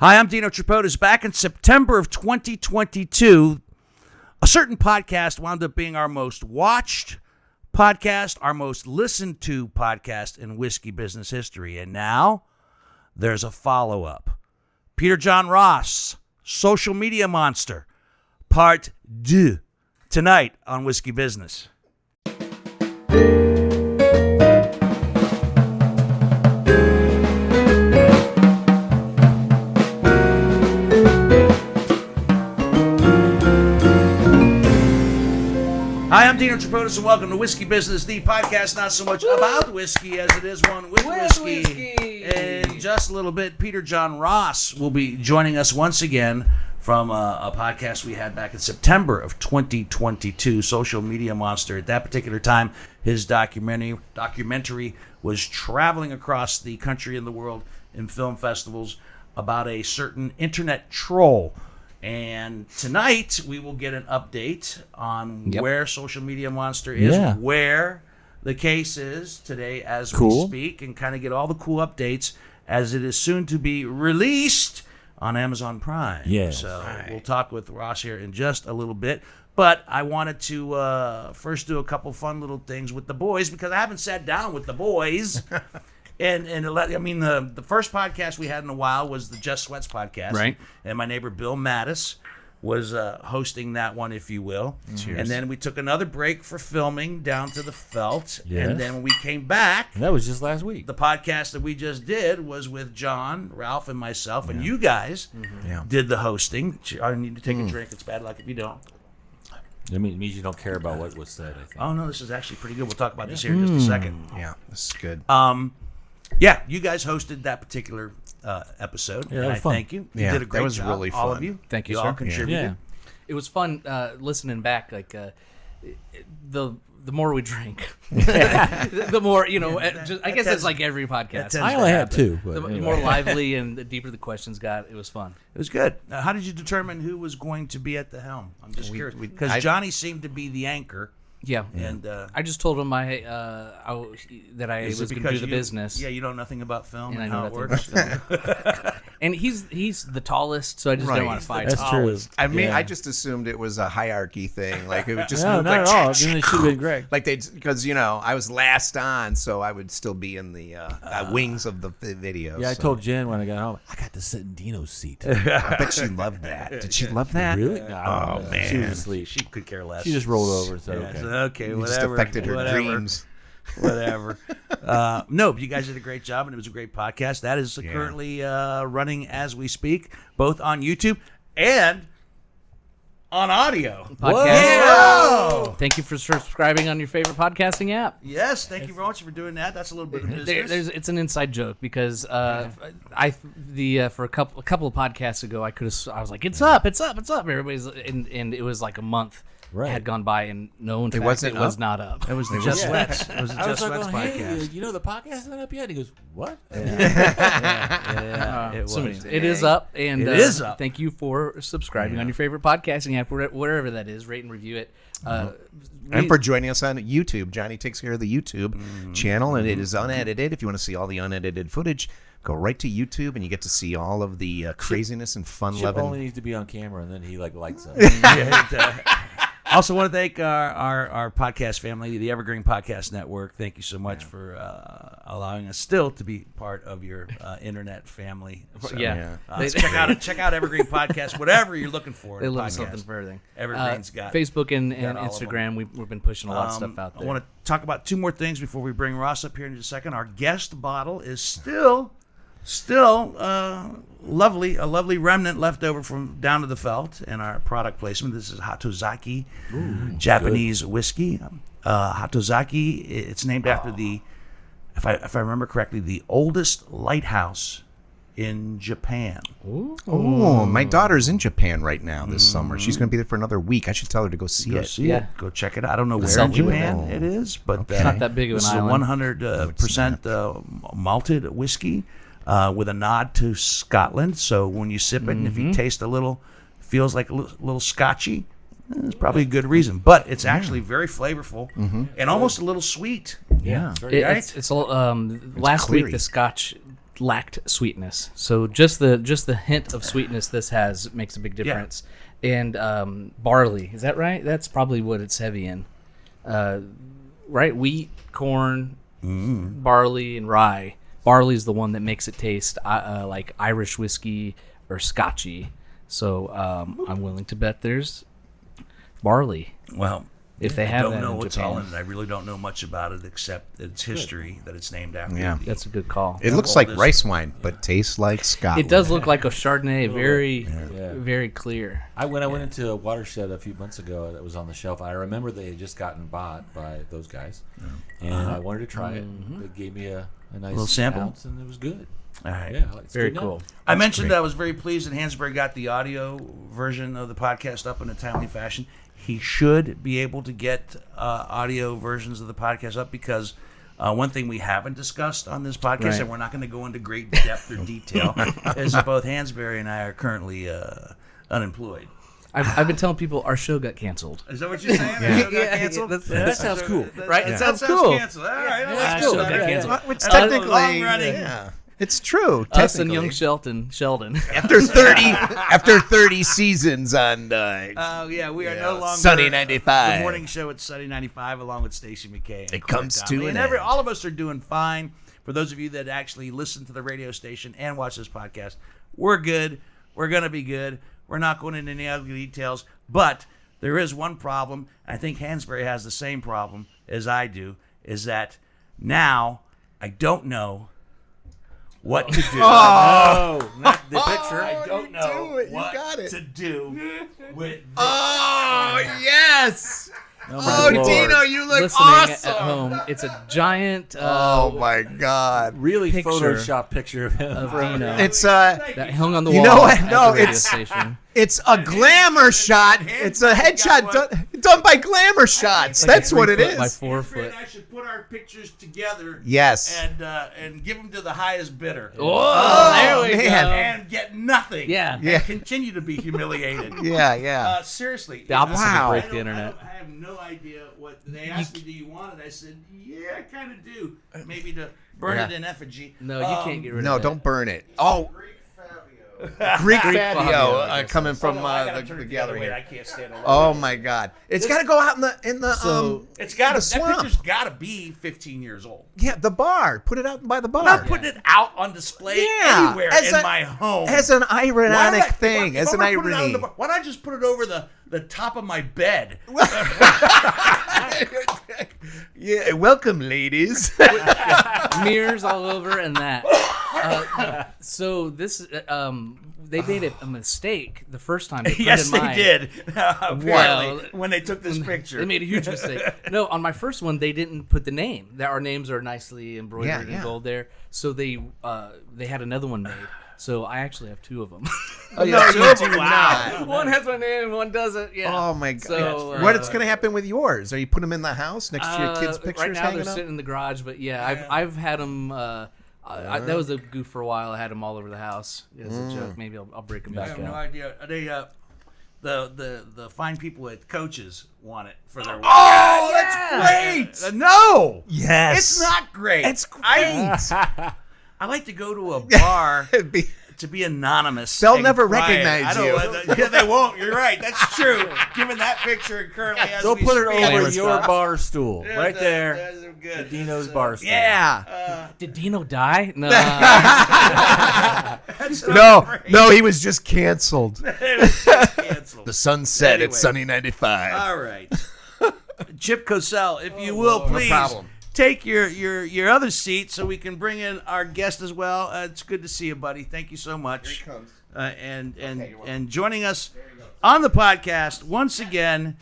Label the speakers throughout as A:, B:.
A: Hi, I'm Dino Tripodis. Back in September of 2022, a certain podcast wound up being our most watched podcast, our most listened to podcast in whiskey business history. And now there's a follow-up. Peter John Ross, Social Media Monster, Part 2, tonight on Whiskey Business. Hi, I'm Dino Tripodis, and welcome to Whiskey Business, the podcast not so much about whiskey as it is one with whiskey. In just a little bit, Peter John Ross will be joining us once again from a podcast we had back in September of 2022, Social Media Monster. At that particular time, his documentary was traveling across the country and the world in film festivals about a certain internet troll. And tonight we will get an update on where Social Media Monster is, where the case is today as we speak, and kind of get all the cool updates as it is soon to be released on Amazon Prime. We'll talk with Ross here in just a little bit. But I wanted to first do a couple fun little things with the boys because I haven't sat down with the boys. And the first podcast we had in a while was the Just Sweats podcast.
B: Right.
A: And my neighbor Bill Mattis was hosting that one, if you will.
C: Cheers.
A: And then we took another break for filming down to the Felt. Yes. And then when we came back.
B: And that was just last week.
A: The podcast that we just did was with John, Ralph, and myself. And you guys did the hosting. I need to take a drink. It's bad luck if you don't.
B: It means you don't care about what was said, I think.
A: Oh, no, this is actually pretty good. We'll talk about this here in just a second.
C: Yeah, this is good.
A: Yeah, you guys hosted that particular episode.
B: Yeah,
A: and
B: was fun.
A: Thank you. You
C: Yeah,
A: did a great
C: that was
A: job,
C: really
A: all
C: fun.
A: of you.
B: Thank you,
A: You
B: sir.
A: all contributed.
B: Yeah.
D: It was fun listening back. Like the more we drink, the more I guess it's like every podcast.
B: I only had two.
D: The
B: But anyway.
D: more lively and the deeper the questions got, it was fun.
A: It was good. How did you determine who was going to be at the helm? I'm just curious because Johnny seemed to be the anchor.
D: Yeah,
A: And
D: I just told him that I was going to do the business.
A: Yeah, you know nothing about film
D: And
A: and
D: I
A: how
D: know
A: it
D: nothing
A: works.
D: about film. And he's the tallest, so I just didn't want to fight.
B: That's true.
C: I mean,
B: Yeah.
C: I just assumed it was a hierarchy thing. Like it would just
B: No,
C: move
B: not
C: like,
B: at all. Then it should have been Greg.
C: like because I was last on, so I would still be in the wings of the video.
B: Yeah, I
C: so.
B: told Jen when I got home, I got to sit in Dino's seat.
C: I bet she loved that. Did she love that?
B: Really? No, I don't know.
C: man.
B: She was asleep.
A: She could care less.
B: She just rolled over. So
A: Yeah,
B: okay.
A: so, okay,
C: You just
A: whatever.
C: affected her
A: whatever,
C: dreams.
A: Whatever. No, but you guys did a great job, and it was a great podcast. That is currently running as we speak, both on YouTube and on audio.
D: Podcast.
A: Whoa!
D: Thank you for subscribing on your favorite podcasting app.
A: Yes, thank you very much for doing that. That's a little bit of business.
D: It's an inside joke because for a couple of podcasts ago I was like it's up. Everybody's and it was like a month had gone by and no, in fact,
C: wasn't
D: it was
C: up?
D: not up.
A: It was the Just Sweats. It was the
B: I
A: Just
B: was like,
A: Sweats podcast.
B: hey, the podcast isn't up yet? He goes, what?
A: Yeah, it was.
D: So it is up, and
A: It is up.
D: Thank you for subscribing on your favorite podcasting app, wherever that is. Rate and review it.
C: And for joining us on YouTube. Johnny takes care of the YouTube channel, and it is unedited. If you want to see all the unedited footage, go right to YouTube, and you get to see all of the craziness and
B: Chip
C: fun-loving.
B: only needs to be on camera, and then he lights up.
A: Also want to thank our podcast family, the Evergreen Podcast Network. Thank you so much for allowing us still to be part of your internet family. So, check out Evergreen Podcast, whatever you're looking for.
D: They
A: in a
D: look
A: podcast.
D: something for everything.
A: Evergreen's got
D: Facebook and
A: got all of
D: Instagram. We've been pushing a lot of stuff out there.
A: I want to talk about two more things before we bring Ross up here in just a second. Our guest bottle is still lovely, a lovely remnant left over from down to the Felt in our product placement. This is Hatozaki Japanese whiskey. Hatozaki, it's named after the, if I remember correctly, the oldest lighthouse in Japan.
C: Oh, my daughter's in Japan right now this summer. She's going to be there for another week. I should tell her to go see it.
A: Go check it out. I don't know where in
D: Selfie
A: Japan
C: with
A: it is, but
D: It's not that big of
A: this
D: an
A: is a
D: island.
A: 100% malted whiskey with a nod to Scotland. So when you sip it, and if you taste a little, feels like a little scotchy, it's probably a good reason. But it's actually very flavorful and almost a little sweet.
C: Yeah.
D: It's last
C: cleary.
D: week the Scotch lacked sweetness. So just the hint of sweetness this has makes a big difference. And barley, is that right? That's probably what it's heavy in. Right? Wheat, corn, barley, and rye. Barley's the one that makes it taste like Irish whiskey or Scotchy. So I'm willing to bet there's barley.
A: Well,
D: if they have
A: I don't
D: that
A: know
D: in
A: what's
D: Japan.
A: all in it. I really don't know much about it except its history that it's named after.
C: Yeah.
D: That's a good call.
C: It looks like rice wine, but tastes like Scotland.
D: It does look like a Chardonnay, very clear.
B: When I went into a Watershed a few months ago, that was on the shelf. I remember they had just gotten bought by those guys, and I wanted to try it. They gave me a nice
A: little sample?
B: ounce, and it was good.
A: All right.
B: Yeah, it's
D: Very
B: good now.
D: cool.
A: I mentioned I was very pleased that Hansberry got the audio version of the podcast up in a timely fashion. He should be able to get audio versions of the podcast up because one thing we haven't discussed on this podcast, and we're not going to go into great depth or detail, is that both Hansberry and I are currently unemployed.
D: I've been telling people our show got canceled.
A: Is that what you're saying? The show got canceled?
D: That sounds cool,
A: Right?
D: It
A: That
D: sounds cool.
A: Canceled. All right.
D: Our
A: That's
D: show
A: cool.
D: got canceled.
C: Which
A: Long
C: technically,
A: running.
C: yeah, it's true.
D: Us and
C: technically.
D: young Sheldon.
C: After 30 seasons on
A: Oh yeah, we are no longer
C: Sunny 95.
A: The morning show at Sunny 95 along with Stacey McKay. And
C: It
A: Clark
C: comes
A: Donnelly.
C: to an
A: and
C: end.
A: all of us are doing fine. For those of you that actually listen to the radio station and watch this podcast, we're good. We're gonna be good. We're not going into any ugly details, but there is one problem. I think Hansberry has the same problem as I do. Is that now I don't know what to do.
B: Oh, not the picture.
A: I don't know
C: You
A: what
C: got it.
A: to do with this.
C: Oh yes!
B: Oh,
C: Oh, Dino, you look
D: Listening
C: awesome!
D: at home, it's a giant.
C: Oh my God!
B: Really
D: Picture
B: Photoshop picture of him.
D: of Dino
C: It's
D: that hung on the
C: You
D: wall.
C: know what?
D: at
C: No,
D: the radio
C: it's-
D: station.
C: It's a glamour shot. It's a headshot done by glamour shots.
D: Like a
C: That's what it
D: 3 foot by
C: is.
D: 4
A: I
D: foot.
A: should put our pictures together.
C: Yes.
A: And give them to the highest bidder.
D: Oh, there we
C: man.
D: go.
A: And get nothing.
D: Yeah.
A: And
C: Yeah.
A: continue to be humiliated.
C: Yeah.
A: Seriously.
D: The opposite of
C: Wow.
D: break the internet.
A: I have no idea what they asked me. Do you want it? I said, yeah, I kind of do. Maybe to burn it in effigy.
D: No, you can't get rid
C: No,
D: of that.
C: don't burn it. Oh,
A: Greek Fabio.
C: Greek
D: Fabio,
C: Fabio
D: I guess
C: coming from
A: Oh, no, I gotta
C: the
A: turn it the
C: gallery
A: other way.
C: here.
A: I can't stand it.
C: Oh my God! It's got to go out in the
D: So-
A: It's got to.
C: the
A: That
C: swamp.
A: picture's got to be 15 years old.
C: Yeah, the bar. Put it out by the bar.
A: I'm not putting it out on display anywhere
C: as
A: in
C: a-
A: my home.
C: as an
A: Why
C: ironic
A: would I-
C: thing,
A: if
C: as
A: I'm
C: an
A: gonna put it out on
C: irony.
A: the- why don't I just put it over the top of my bed?
C: Yeah, welcome, ladies.
D: Mirrors all over and that. So this, they made a mistake the first time. They
A: Yes,
D: printed
A: they
D: mine.
A: did. Apparently,
D: Well,
A: when they took this picture,
D: They made a huge mistake. No, on my first one, they didn't put the name. That our names are nicely embroidered in
C: Yeah.
D: gold there. So they had another one made. So I actually have 2 of them.
C: Oh,
A: No, you do
C: not.
D: One has my name and one doesn't. Yeah.
C: Oh my God!
D: So,
C: What's going to happen with yours? Are you put them in the house next to your kids' pictures
D: right now
C: hanging
D: they're
C: up?
D: sitting in the garage, but yeah, I've had them. That was a goof for a while. I had them all over the house as a joke. Maybe I'll break them
A: I
D: back
A: have no
D: out.
A: idea. They the fine people at Coaches want it for their.
C: Oh, that's great!
A: No,
C: Yes,
A: it's not great.
C: It's great.
A: I like to go to a bar
C: It'd be-
A: to be anonymous.
C: They'll
A: and
C: never
A: quiet.
C: recognize
A: I don't,
C: you.
A: Yeah, they won't. You're right. That's true. Given that picture currently as
B: They'll
A: we
B: put it
A: speak.
B: over
D: Glamour
B: your
D: stuff.
B: bar stool,
A: Yeah,
B: right there.
A: those are good.
B: Dino's bar stool.
C: Yeah.
D: Did Dino die? No.
A: That's
C: No,
A: great.
C: no, he was just canceled.
A: It was just canceled.
C: The sunset
A: Anyway.
C: at Sunny 95.
A: All right. Chip Cosell, if you will, please
C: problem.
A: take your other seat so we can bring in our guest as well. It's good to see you, buddy. Thank you so much.
C: Here he comes.
A: And joining us on the podcast once again.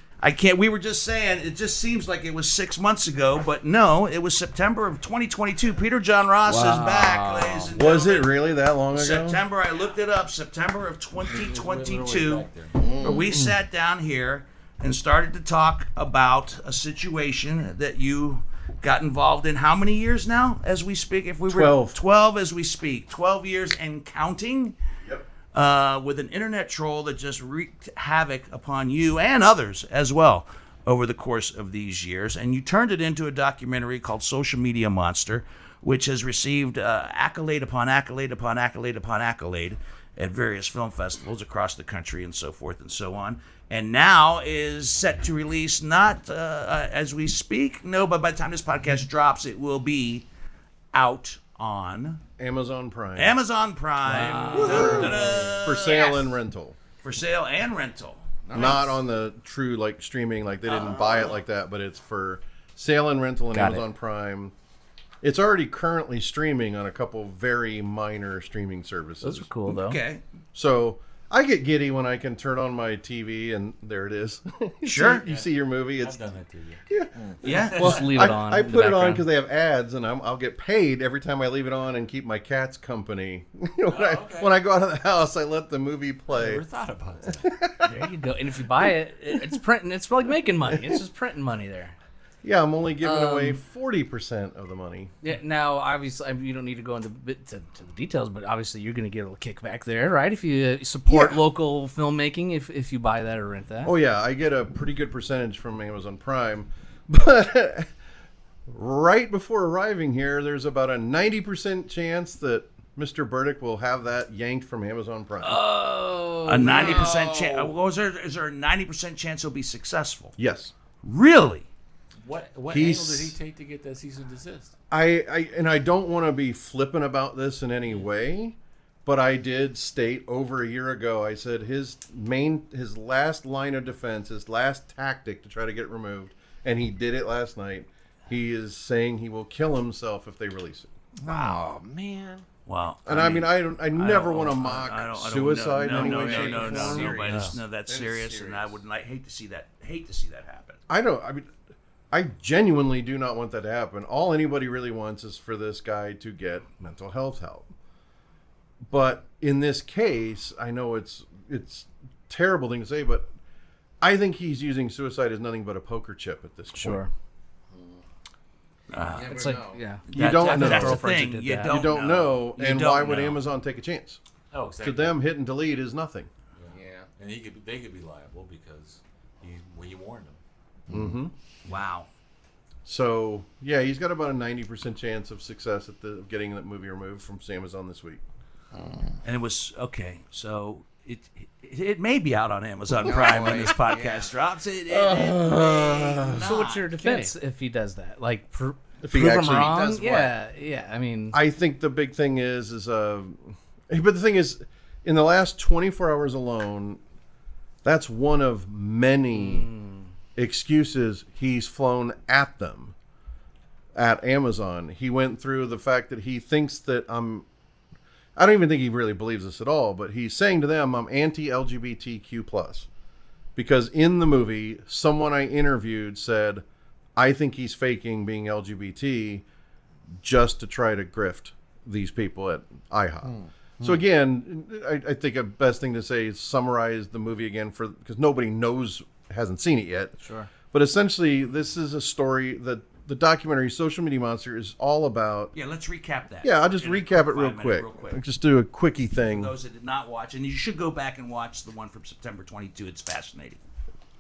A: We were just saying, it just seems like it was 6 months ago, but no, it was September of 2022. Peter John Ross is back, ladies and
E: Was it
A: gentlemen.
E: really that long ago?
A: September, I looked it up, September of 2022, where we sat down here and started to talk about a situation that you got involved in. How many years now as we speak? If we were
E: 12.
A: 12 as we speak. 12 years and counting. With an internet troll that just wreaked havoc upon you and others as well over the course of these years, and you turned it into a documentary called Social Media Monster, which has received accolade upon accolade upon accolade upon accolade at various film festivals across the country and so forth and so on, and now is set to release not as we speak, but by the time this podcast drops, it will be out on
E: Amazon Prime.
A: Wow. Da-da-da.
E: For sale and rental.
A: For sale and rental. Nice.
E: Not on the true like streaming, like they didn't buy it like that, but it's for sale and rental on Amazon Prime. It's already currently streaming on a couple very minor streaming services.
D: Those are cool though.
A: Okay.
E: So I get giddy when I can turn on my TV and there it is.
A: Sure.
E: You see your movie.
B: I've done that too.
A: Yeah.
D: Well, just leave it on.
E: I
D: in the
E: put it on
D: background.
E: because they have ads, and I'll get paid every time I leave it on and keep my cats company. When I go out of the house, I let the movie
B: I
E: play.
B: never thought about that.
D: There you go. And if you buy it, it's printing. It's like making money. It's just printing money there.
E: Yeah, I'm only giving away 40% of the money.
D: Yeah. Now, obviously, you don't need to go into to the details, but obviously, you're going to get a little kickback there, right? If you support local filmmaking, if you buy that or rent that.
E: Oh yeah, I get a pretty good percentage from Amazon Prime, but right before arriving here, there's about a 90% chance that Mr. Burdick will have that yanked from Amazon Prime.
D: Oh,
A: A 90% chance. Is there a 90% chance he'll be successful?
E: Yes.
A: Really?
B: What angle
E: He's-
B: did he take to get that cease and desist?
E: I don't want to be flippant about this in any way, but I did state over a year ago, I said his last line of defense, his last tactic to try to get it removed, and he did it last night. He is saying he will kill himself if they release it.
C: Wow, man.
A: Wow.
E: And I never want to mock suicide in any way, shape, or form.
A: No, that's serious, and I would hate to see that happen.
E: I genuinely do not want that to happen. All anybody really wants is for this guy to get mental health help. But in this case, I know it's a terrible thing to say, but I think he's using suicide as nothing but a poker chip at this point.
D: Sure. It's like,
E: You don't know.
A: That's the thing. You don't
E: know.
A: You
E: And
A: don't
E: why would
A: know.
E: Amazon take a chance?
B: Oh, exactly.
E: To them, hit and delete is nothing.
B: Yeah. And they could be liable because you warned them.
E: Mm-hmm.
A: Wow.
E: So, yeah, he's got about a 90% chance of success at getting that movie removed from Amazon this week.
A: And it was okay. So it may be out on Amazon Prime when this podcast drops. It
D: So what's your defense if he does that? Like,
E: If he
D: prove him
E: actually
D: wrong?
C: does what?
D: Yeah. I mean,
E: I think the big thing but the thing is, in the last 24 hours alone, that's one of many excuses he's flown at them, at Amazon. He went through the fact that he thinks that I don't even think he really believes this at all, but he's saying to them, I'm anti-LGBTQ+. Because in the movie, someone I interviewed said, I think he's faking being LGBT just to try to grift these people at IHOP. So again, I think the best thing to say is summarize the movie again because nobody hasn't seen it yet.
D: Sure.
E: But essentially, this is a story that the documentary Social Media Monster is all about.
A: Yeah, let's recap that.
E: Yeah, I'll just recap it real
A: 5 minute,
E: quick.
A: real quick.
E: I'll just do a quickie thing.
A: For those that did not watch, and you should go back and watch the one from September 22. It's fascinating.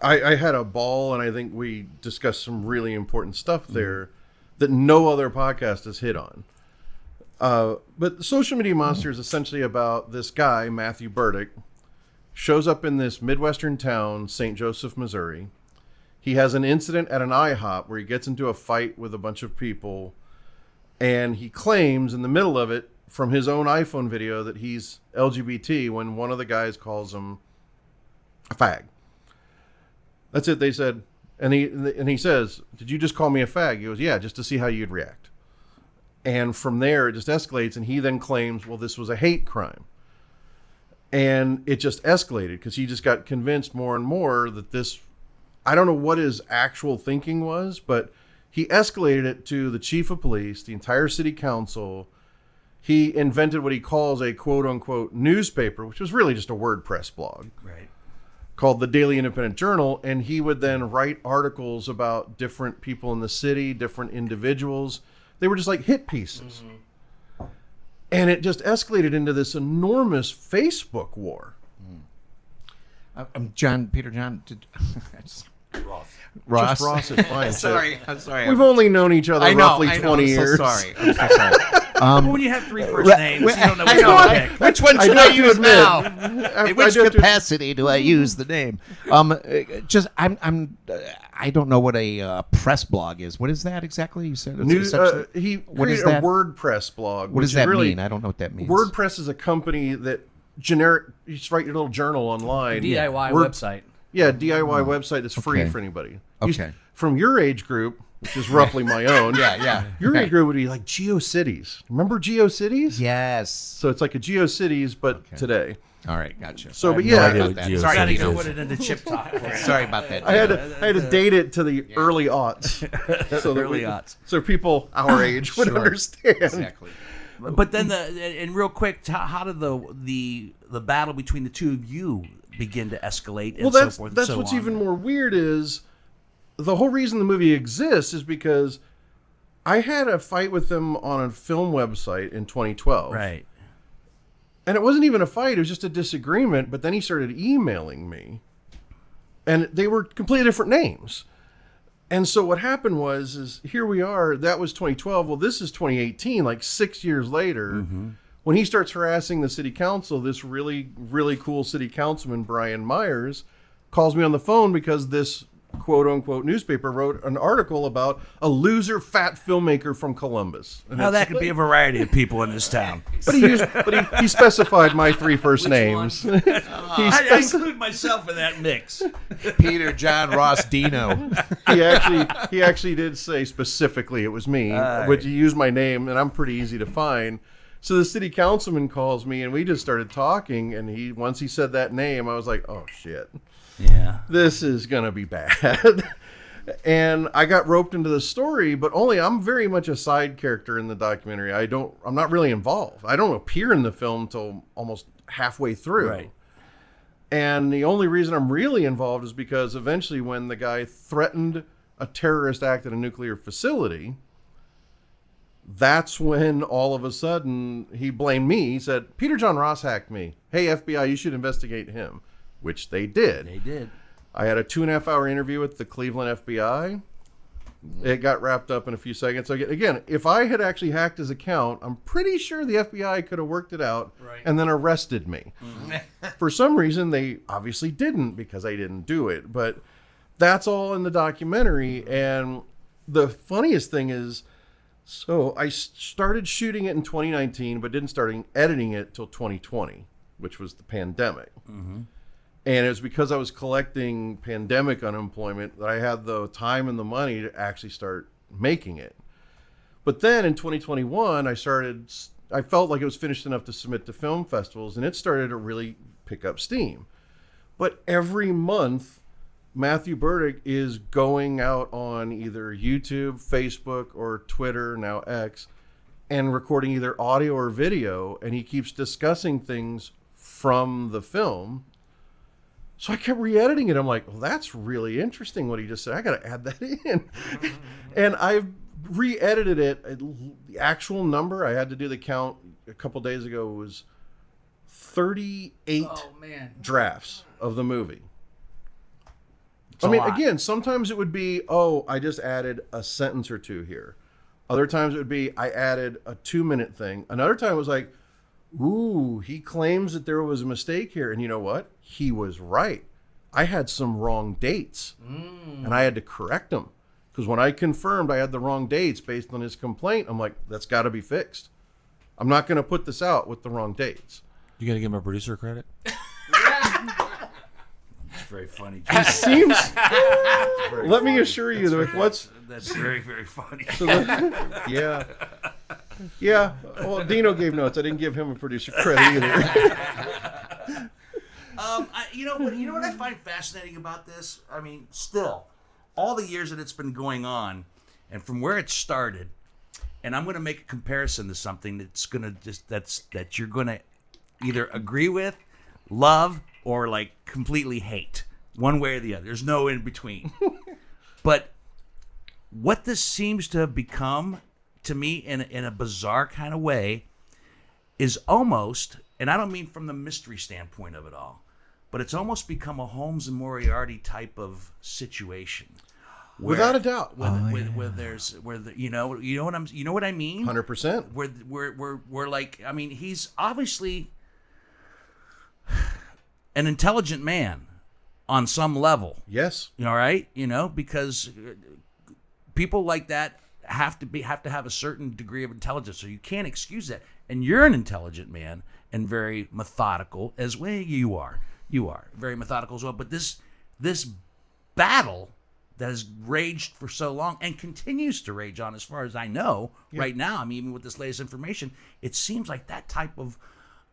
E: I had a ball, and I think we discussed some really important stuff there that no other podcast has hit on. But Social Media Monster is essentially about this guy, Matthew Burdick, shows up in this Midwestern town, St. Joseph, Missouri. He has an incident at an IHOP where he gets into a fight with a bunch of people, and he claims in the middle of it from his own iPhone video that he's LGBT when one of the guys calls him a fag. That's it, they said. And he says, did you just call me a fag? He goes, yeah, just to see how you'd react. And from there, it just escalates, and he then claims, well, this was a hate crime. And it just escalated because he just got convinced more and more that this, I don't know what his actual thinking was, but he escalated it to the chief of police, the entire city council. He invented what he calls a quote-unquote newspaper, which was really just a WordPress blog.
A: Right.
E: Called the Daily Independent Journal, and he would then write articles about different people in the city, different individuals. They were just like hit pieces. Mm-hmm. And it just escalated into this enormous Facebook war.
C: I'm Peter John. Ross.
E: Just Ross is fine.
C: Sorry, I'm sorry.
E: We've only known each other roughly 20 years.
C: I'm so sorry.
A: When you have 3 first names, you don't know
C: I
A: which
C: know.
A: one to pick.
C: Which one should
E: do
C: I
E: have to
C: use
E: admit,
C: now?
E: I
C: In which
E: do have to-
C: capacity do I use the name? I don't know what a press blog is. What is that exactly? You said
E: He
C: what is
E: created a
C: that?
E: WordPress blog.
C: What
E: which
C: does that
E: is really,
C: mean? I don't know what that means.
E: WordPress is a company that you just write your little journal online.
D: DIY
E: Word-
D: website.
E: Yeah, DIY website that's free
C: Okay.
E: for anybody.
C: Okay.
E: From your age group, which is roughly my own.
C: yeah.
E: Your
C: Okay.
E: age group would be like GeoCities. Remember GeoCities?
C: Yes.
E: So it's like a GeoCities, but today.
C: All right, gotcha.
E: So, but
B: I have no
E: yeah,
B: idea
C: about
B: what
C: that.
B: GeoCities
C: Sorry,
A: Gotta
B: is.
A: go put it into chip talk.
C: Sorry about that.
E: I had to date it to the early aughts, so that
A: Early aughts.
E: so people our age would
C: Sure.
E: understand.
C: Exactly.
A: But then and real quick, how did the battle between the two of you begin to escalate? And
E: Well,
A: so
E: that's
A: forth and
E: that's
A: so
E: what's
A: on?
E: even more weird is the whole reason the movie exists is because I had a fight with them on a film website in 2012.
A: right.
E: And it wasn't even a fight, it was just a disagreement, but then he started emailing me. And they were completely different names. And so what happened is here we are, that was 2012. Well, this is 2018, like 6 years later. When he starts harassing the city council, this really, really cool city councilman, Brian Myers, calls me on the phone because this quote unquote newspaper wrote an article about a loser fat filmmaker from Columbus. And
A: Now
E: it's-
A: that could be a variety of people in this town.
E: but he specified my 3 first names.
A: I include myself in that mix.
C: Peter, John, Ross, Dino.
E: He actually did say specifically it was me, but he used my name, and I'm pretty easy to find. So the city councilman calls me, and we just started talking. And once he said that name, I was like, "Oh shit,
A: Yeah.
E: this is gonna be bad." And I got roped into the story, but only I'm very much a side character in the documentary. I'm not really involved. I don't appear in the film until almost halfway through.
A: Right.
E: And the only reason I'm really involved is because eventually when the guy threatened a terrorist act at a nuclear facility, that's when all of a sudden he blamed me. He said, Peter John Ross hacked me. Hey, FBI, you should investigate him, which they did.
A: They did.
E: I had a 2.5-hour interview with the Cleveland FBI. It got wrapped up in a few seconds. So again, if I had actually hacked his account, I'm pretty sure the FBI could have worked it out and then arrested me. For some reason, they obviously didn't because I didn't do it. But that's all in the documentary. And the funniest thing is, so I started shooting it in 2019, but didn't start editing it till 2020, which was the pandemic. And it was because I was collecting pandemic unemployment that I had the time and the money to actually start making it. But then in 2021, I felt like it was finished enough to submit to film festivals, and it started to really pick up steam. But every month, Matthew Burdick is going out on either YouTube, Facebook, or Twitter, now X, and recording either audio or video, and he keeps discussing things from the film. So I kept re-editing it. I'm like, well, that's really interesting what he just said. I got to add that in. And I've re-edited it. The actual number, I had to do the count a couple days ago, was 38 drafts of the movie. I mean, again, sometimes it would be, I just added a sentence or two here. Other times it would be, I added a 2-minute thing. Another time it was like, ooh, he claims that there was a mistake here. And you know what? He was right. I had some wrong dates. And I had to correct them. Because when I confirmed I had the wrong dates based on his complaint, I'm like, that's got to be fixed. I'm not going to put this out with the wrong dates.
B: You gonna give him a producer credit?
A: It's very funny.
E: He seems... Let me assure you that
A: That's very, very funny.
E: Yeah. Yeah. Well, Dino gave notes. I didn't give him a producer credit either.
A: You know what I find fascinating about this? I mean, still, all the years that it's been going on, and from where it started, and I'm going to make a comparison to something that's going to that you're going to either agree with, love, or like completely hate, one way or the other. There's no in between. But what this seems to have become, to me, in a bizarre kind of way, is almost, and I don't mean from the mystery standpoint of it all, but it's almost become a Holmes and Moriarty type of situation.
E: Without a doubt.
A: Where you know what I mean?
E: 100%.
A: We're like, I mean, he's obviously an intelligent man on some level.
E: Yes.
A: All right, because people like that have to have a certain degree of intelligence, so you can't excuse that. And you're an intelligent man and very methodical as well. You are very methodical as well. But this battle that has raged for so long and continues to rage on, as far as I know, right now. I mean, even with this latest information, it seems like that type of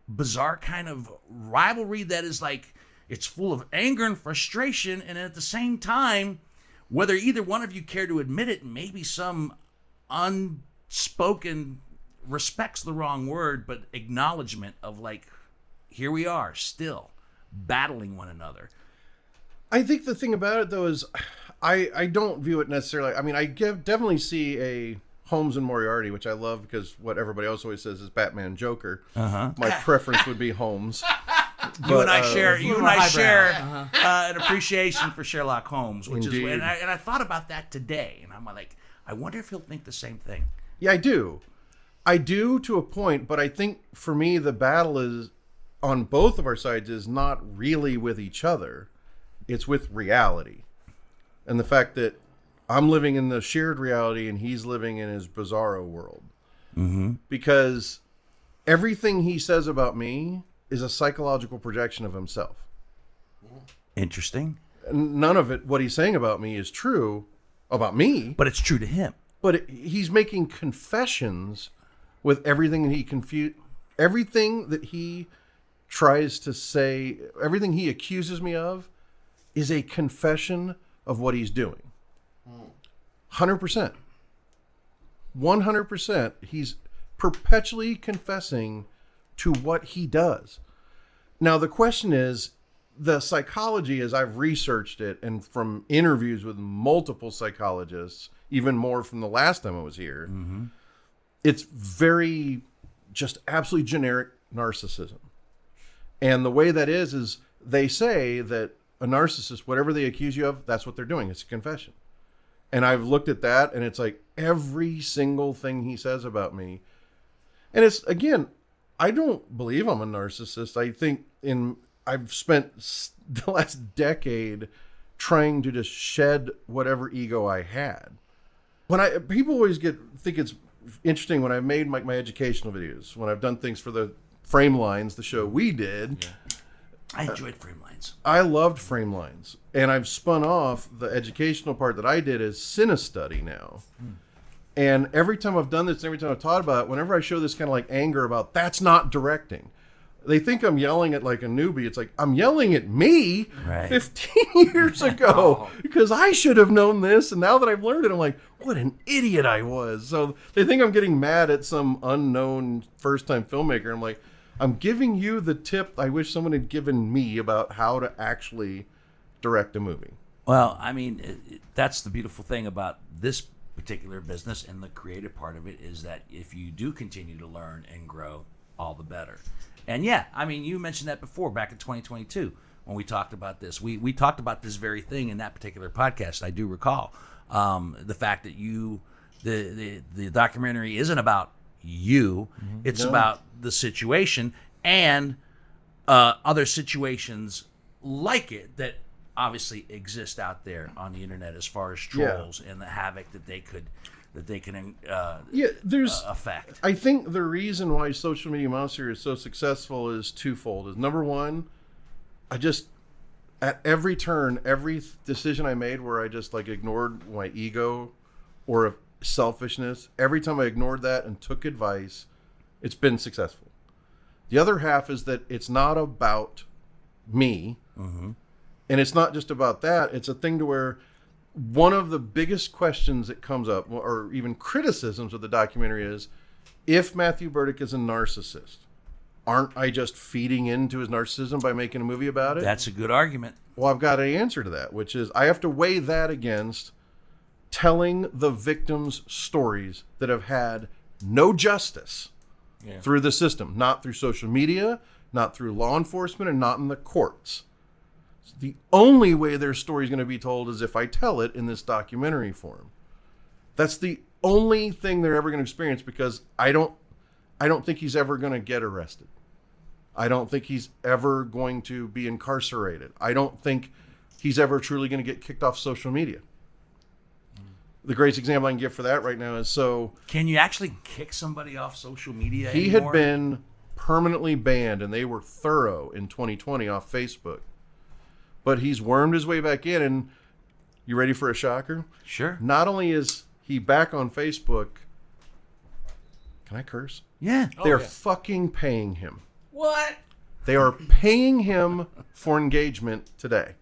A: bizarre kind of rivalry that is like, it's full of anger and frustration, and at the same time, whether either one of you care to admit it, maybe some unspoken, respect's the wrong word, but acknowledgement of like, here we are still battling one another.
E: I think the thing about it, though, is I don't view it necessarily. I mean, I definitely see a Holmes and Moriarty, which I love because what everybody else always says is Batman Joker. My preference would be Holmes.
A: You and I share an appreciation for Sherlock Holmes, which
E: Indeed.
A: is, and I thought about that today, and I'm like, I wonder if he'll think the same thing.
E: Yeah, I do to a point, but I think for me the battle is on both of our sides is not really with each other. It's with reality. And the fact that I'm living in the shared reality and he's living in his bizarro world. Because everything he says about me is a psychological projection of himself.
A: Interesting.
E: None of it, what he's saying about me, is true about me.
A: But it's true to him.
E: But he's making confessions with everything that everything that he tries to say, everything he accuses me of is a confession of what he's doing. 100%. 100%. He's perpetually confessing to what he does. Now, the question is, the psychology, as I've researched it, and from interviews with multiple psychologists, even more from the last time I was here, it's very just absolutely generic narcissism. And the way that is they say that a narcissist, whatever they accuse you of, that's what they're doing. It's a confession. And I've looked at that, and it's like every single thing he says about me. And it's, again, I don't believe I'm a narcissist. I think I've spent the last decade trying to just shed whatever ego I had. People always think it's interesting when I've made my educational videos, when I've done things for the Frame Lines, the show we did.
A: Yeah. I enjoyed Frame Lines.
E: I loved Frame Lines. And I've spun off the educational part that I did as Cinestudy now. And every time I've done this, every time I've taught about it, whenever I show this kind of like anger about that's not directing, they think I'm yelling at like a newbie. It's like, I'm yelling at me 15 years ago because I should have known this. And now that I've learned it, I'm like, what an idiot I was. So they think I'm getting mad at some unknown first-time filmmaker. I'm like, I'm giving you the tip I wish someone had given me about how to actually direct a movie.
A: Well, I mean, that's the beautiful thing about this particular business, and the creative part of it is that if you do continue to learn and grow, all the better. And yeah, I mean, you mentioned that before, back in 2022, when we talked about this. We talked about this very thing in that particular podcast, I do recall. The fact that the documentary isn't about you, it's about the situation and other situations like it that obviously exist out there on the internet, as far as trolls and the havoc that they can affect.
E: I think the reason why Social Media Monster is so successful is twofold. Is number one, I just at every turn, every decision I made where I just like ignored my ego or selfishness, every time I ignored that and took advice, it's been successful. The other half is that it's not about me. And it's not just about that. It's a thing to where one of the biggest questions that comes up, or even criticisms of the documentary, is if Matthew Burdick is a narcissist, aren't I just feeding into his narcissism by making a movie about it?
A: That's a good argument.
E: Well, I've got an answer to that, which is I have to weigh that against telling the victims' stories that have had no justice through the system, not through social media, not through law enforcement, and not in the courts. The only way their story is going to be told is if I tell it in this documentary form. That's the only thing they're ever going to experience, because I don't think he's ever going to get arrested. I don't think he's ever going to be incarcerated. I don't think he's ever truly going to get kicked off social media. The greatest example I can give for that right now is,
A: can you actually kick somebody off social media
E: he
A: anymore?
E: had been permanently banned, and they were thorough in 2020 off Facebook. But he's wormed his way back in, and you ready for a shocker?
A: Sure.
E: Not only is he back on Facebook, can I curse?
A: Yeah.
E: They're fucking paying him.
D: What?
E: They are paying him for engagement today.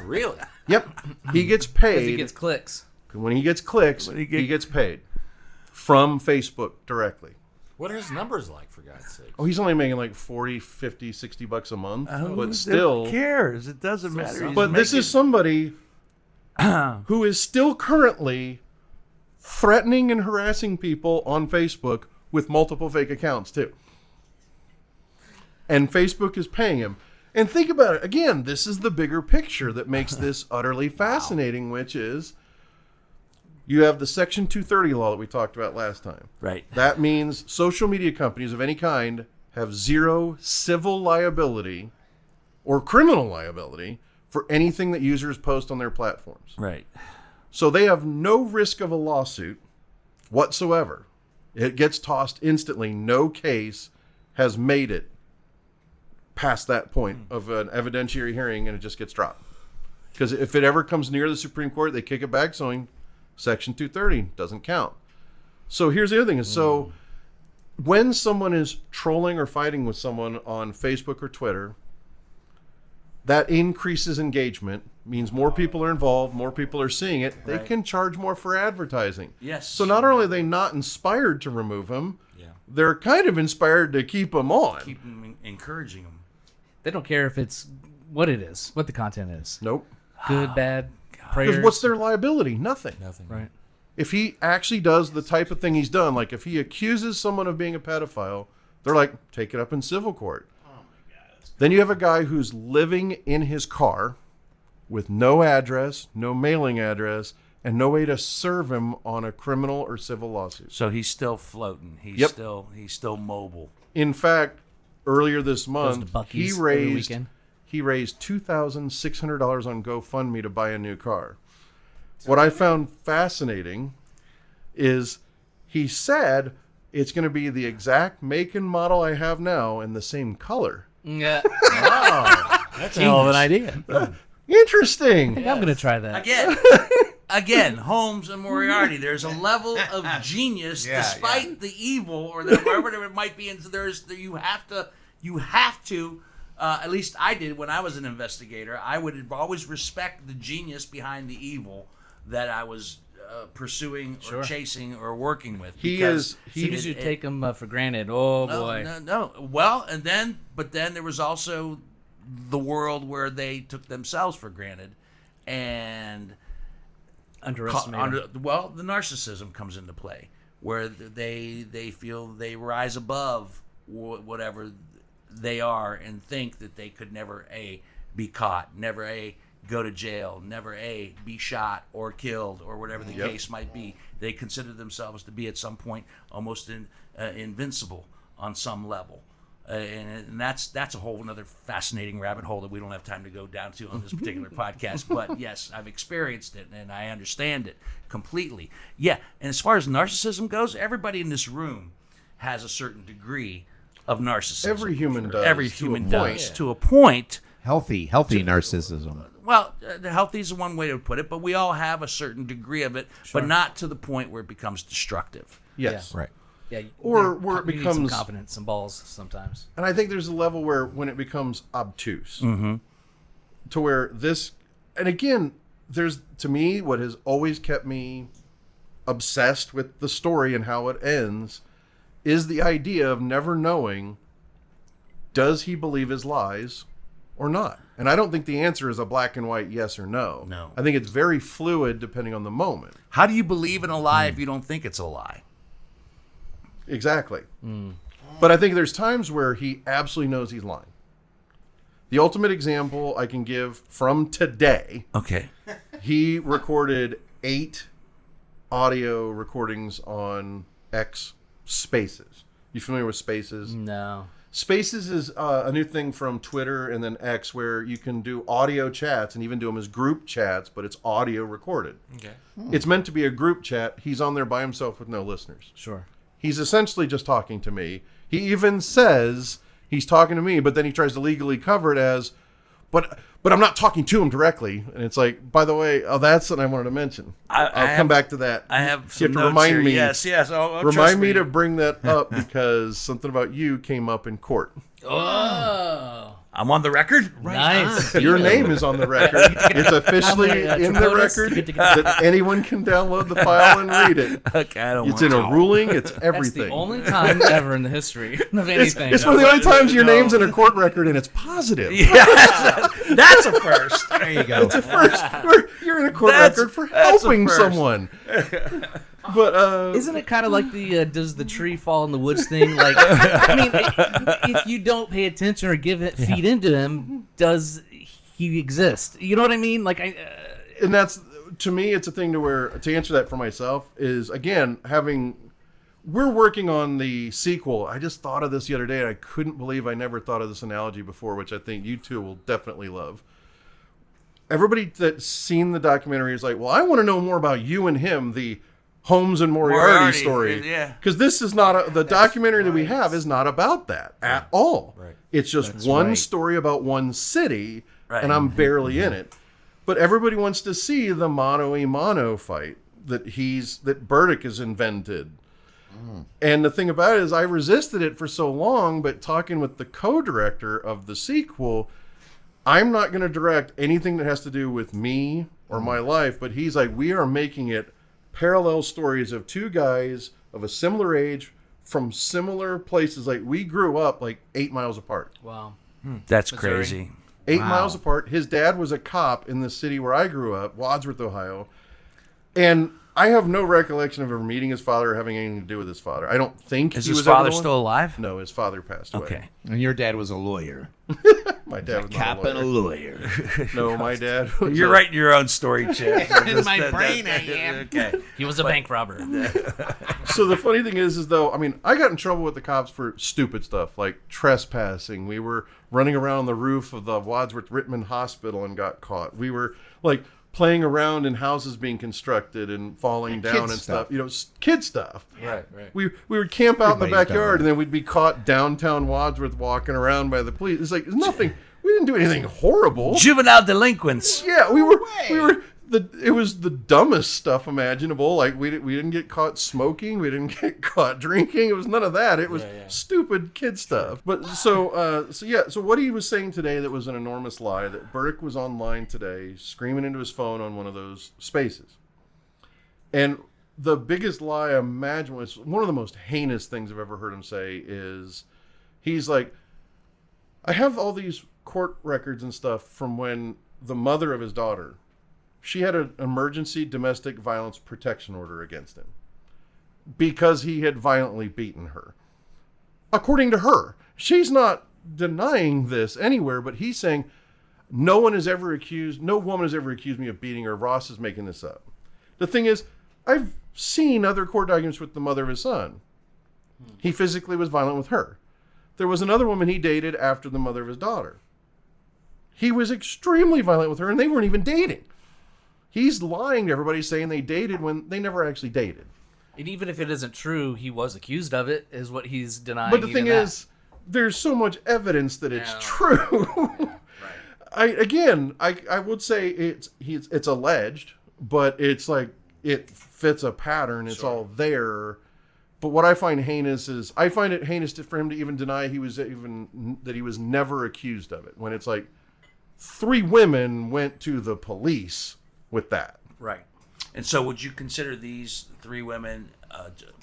B: Really?
E: Yep. He gets paid.
D: Because he gets clicks.
E: When he gets clicks, he gets paid from Facebook directly.
B: What are his numbers like, for God's sake?
E: Oh, he's only making like 40, 50, 60 bucks a month. But
A: Who
E: still,
A: cares? It doesn't matter.
E: but this is somebody who is still currently threatening and harassing people on Facebook with multiple fake accounts too. And Facebook is paying him. And think about it. Again, this is the bigger picture that makes this utterly fascinating, which is you have the Section 230 law that we talked about last time.
B: Right.
E: That means social media companies of any kind have zero civil liability or criminal liability for anything that users post on their platforms.
B: Right.
E: So they have no risk of a lawsuit whatsoever. It gets tossed instantly. No case has made it past that point of an evidentiary hearing, and it just gets dropped. Because if it ever comes near the Supreme Court, they kick it back, saying Section 230 doesn't count. So here's the other thing. So when someone is trolling or fighting with someone on Facebook or Twitter, that increases engagement, means more people are involved, more people are seeing it. They can charge more for advertising.
A: Yes.
E: So not only are they not inspired to remove him, they're kind of inspired to keep him on.
A: Keep them, encouraging them.
D: They don't care if it's what it is, what the content is.
E: Nope.
D: Good, bad, prayers.
E: Because what's their liability? Nothing.
B: Nothing.
D: Right.
E: If he actually does the type of thing he's done, like if he accuses someone of being a pedophile, they're like, take it up in civil court. Oh my God. Then you have a guy who's living in his car with no address, no mailing address, and no way to serve him on a criminal or civil lawsuit.
A: So he's still floating. He's still mobile.
E: In fact, earlier this
D: Goes to
E: month,
D: Buc-ee's
E: he
D: every
E: raised
D: weekend.
E: $2,600 on GoFundMe to buy a new car. What I found fascinating is he said it's going to be the exact make and model I have now in the same color.
D: Yeah.
B: That's a hell of an idea.
E: Interesting.
D: I'm going to try that.
A: Again, Holmes and Moriarty. There's a level of genius, despite the evil or whatever it might be. And you have to. At least I did when I was an investigator. I would always respect the genius behind the evil that I was pursuing or chasing or working with.
D: As soon as you take them for granted, oh boy.
A: No. Well, but then there was also the world where they took themselves for granted and
D: underestimated.
A: The narcissism comes into play, where they feel they rise above whatever they are and think that they could never be caught, never go to jail, never be shot or killed or whatever the case might be. They consider themselves to be at some point almost invincible on some level. And that's a whole another fascinating rabbit hole that we don't have time to go down to on this particular podcast. But yes, I've experienced it and I understand it completely. Yeah, and as far as narcissism goes, everybody in this room has a certain degree of narcissism.
E: Every human does.
A: Every human does to a point.
C: Healthy narcissism.
A: Well, healthy is one way to put it, but we all have a certain degree of it, but not to the point where it becomes destructive.
E: Yes.
C: Right.
D: Yeah,
E: Or where it
D: you need
E: becomes
D: some confidence and balls sometimes.
E: And I think there's a level where when it becomes obtuse, to where this, and again, there's to me what has always kept me obsessed with the story and how it ends is the idea of never knowing, does he believe his lies or not? And I don't think the answer is a black and white yes or no.
A: No.
E: I think it's very fluid depending on the moment.
A: How do you believe in a lie if you don't think it's a lie?
E: Exactly. But I think there's times where he absolutely knows he's lying. The ultimate example I can give from today.
A: Okay.
E: He recorded 8 audio recordings on X Spaces. You familiar with Spaces?
D: No.
E: Spaces is a new thing from Twitter and then X where you can do audio chats and even do them as group chats, but it's audio recorded.
B: Okay.
E: It's meant to be a group chat. He's on there by himself with no listeners.
D: Sure.
E: He's essentially just talking to me. He even says he's talking to me, but then he tries to legally cover it as, but I'm not talking to him directly. And it's like, by the way, that's what I wanted to mention. I'll come back to that.
A: I have some
E: you have to
A: notes
E: remind
A: here.
E: me.
A: Yes. Oh,
E: Remind me to bring that up because something about you came up in court.
D: Oh.
A: I'm on the record.
D: Nice.
E: Your name is on the record. It's officially in the record
D: Get
E: that anyone can download the file and read it.
A: Okay, I don't
E: It's
A: want
E: in a ruling. It's
D: That's
E: everything.
D: the only time ever in the history of anything.
E: It's one of the only times your name's in a court record and it's positive.
A: Yes, that's a first.
C: There you go.
E: It's a first. You're in a court
A: That's-
E: record for
A: that's a
E: helping
A: first.
E: someone. But
D: Isn't it kind of like the does the tree fall in the woods thing? Like, I mean, if you don't pay attention or feed into him, does he exist? You know what I mean? Like,
E: and that's, to me, it's a thing to answer that for myself is, again, we're working on the sequel. I just thought of this the other day and I couldn't believe I never thought of this analogy before, which I think you two will definitely love. Everybody that's seen the documentary is like, well, I want to know more about you and him, the Holmes and Moriarty story.
A: Yeah.
E: Because this is not the documentary that we have is not about that at all.
B: Right.
E: It's just
C: That's
E: one
C: right.
E: story about one city,
A: Right.
E: and I'm barely in it. But everybody wants to see the mano-a-mano fight that Burdick has invented. And the thing about it is I resisted it for so long, but talking with the co-director of the sequel, I'm not going to direct anything that has to do with me or my life, but he's like, we are making it parallel stories of 2 guys of a similar age from similar places. Like, we grew up like 8 miles apart.
D: wow.
A: That's
D: Missouri.
A: crazy.
E: 8 miles apart. His dad was a cop in the city where I grew up, Wadsworth, Ohio. And I have no recollection of ever meeting his father or having anything to do with his father. I don't think
A: Is
E: he
A: his
E: was ever
A: father
E: the one-
A: still alive?
E: No, his father passed away.
A: Okay.
C: And your dad was a lawyer.
E: My dad was
C: Cap
E: not
C: and
E: a
C: a
E: lawyer.
C: lawyer.
E: No, my dad was
A: You're
E: a-
A: writing your own story, Chip.
C: In my brain, I am.
A: Okay.
D: He was a bank robber.
E: So the funny thing is though, I mean, I got in trouble with the cops for stupid stuff like trespassing. We were running around the roof of the Wadsworth Rittman Hospital and got caught. We were like playing around in houses being constructed and falling down and stuff. You know, kid stuff.
B: Right.
E: We would camp out in the
C: Everybody's done
E: backyard
C: that.
E: and then we'd be caught downtown Wadsworth walking around by the police. It's like, it's nothing. We didn't do anything horrible.
A: Juvenile delinquents.
E: Yeah, it was the dumbest stuff imaginable. Like we didn't get caught smoking, we didn't get caught drinking. It was none of that. It was stupid kid stuff. But so what he was saying today that was an enormous lie, that Burdick was online today screaming into his phone on one of those spaces. And the biggest lie I imagine was one of the most heinous things I've ever heard him say is he's like, I have all these court records and stuff from when the mother of his daughter, she had an emergency domestic violence protection order against him because he had violently beaten her. According to her, she's not denying this anywhere, but he's saying no woman has ever accused me of beating her. Ross is making this up. The thing is, I've seen other court documents with the mother of his son. He physically was violent with her. There was another woman he dated after the mother of his daughter. He was extremely violent with her, and they weren't even dating. He's lying to everybody saying they dated when they never actually dated.
D: And even if it isn't true, he was accused of it, is what he's denying.
E: But the
D: even
E: thing
D: that.
E: is, there's so much evidence that it's
D: Yeah.
E: true. I would say it's alleged, but it's like it fits a pattern. It's all there. But what I find heinous is I find it heinous for him to even deny that he was never accused of it. When it's like 3 women went to the police with that.
A: Right. And so would you consider these 3 women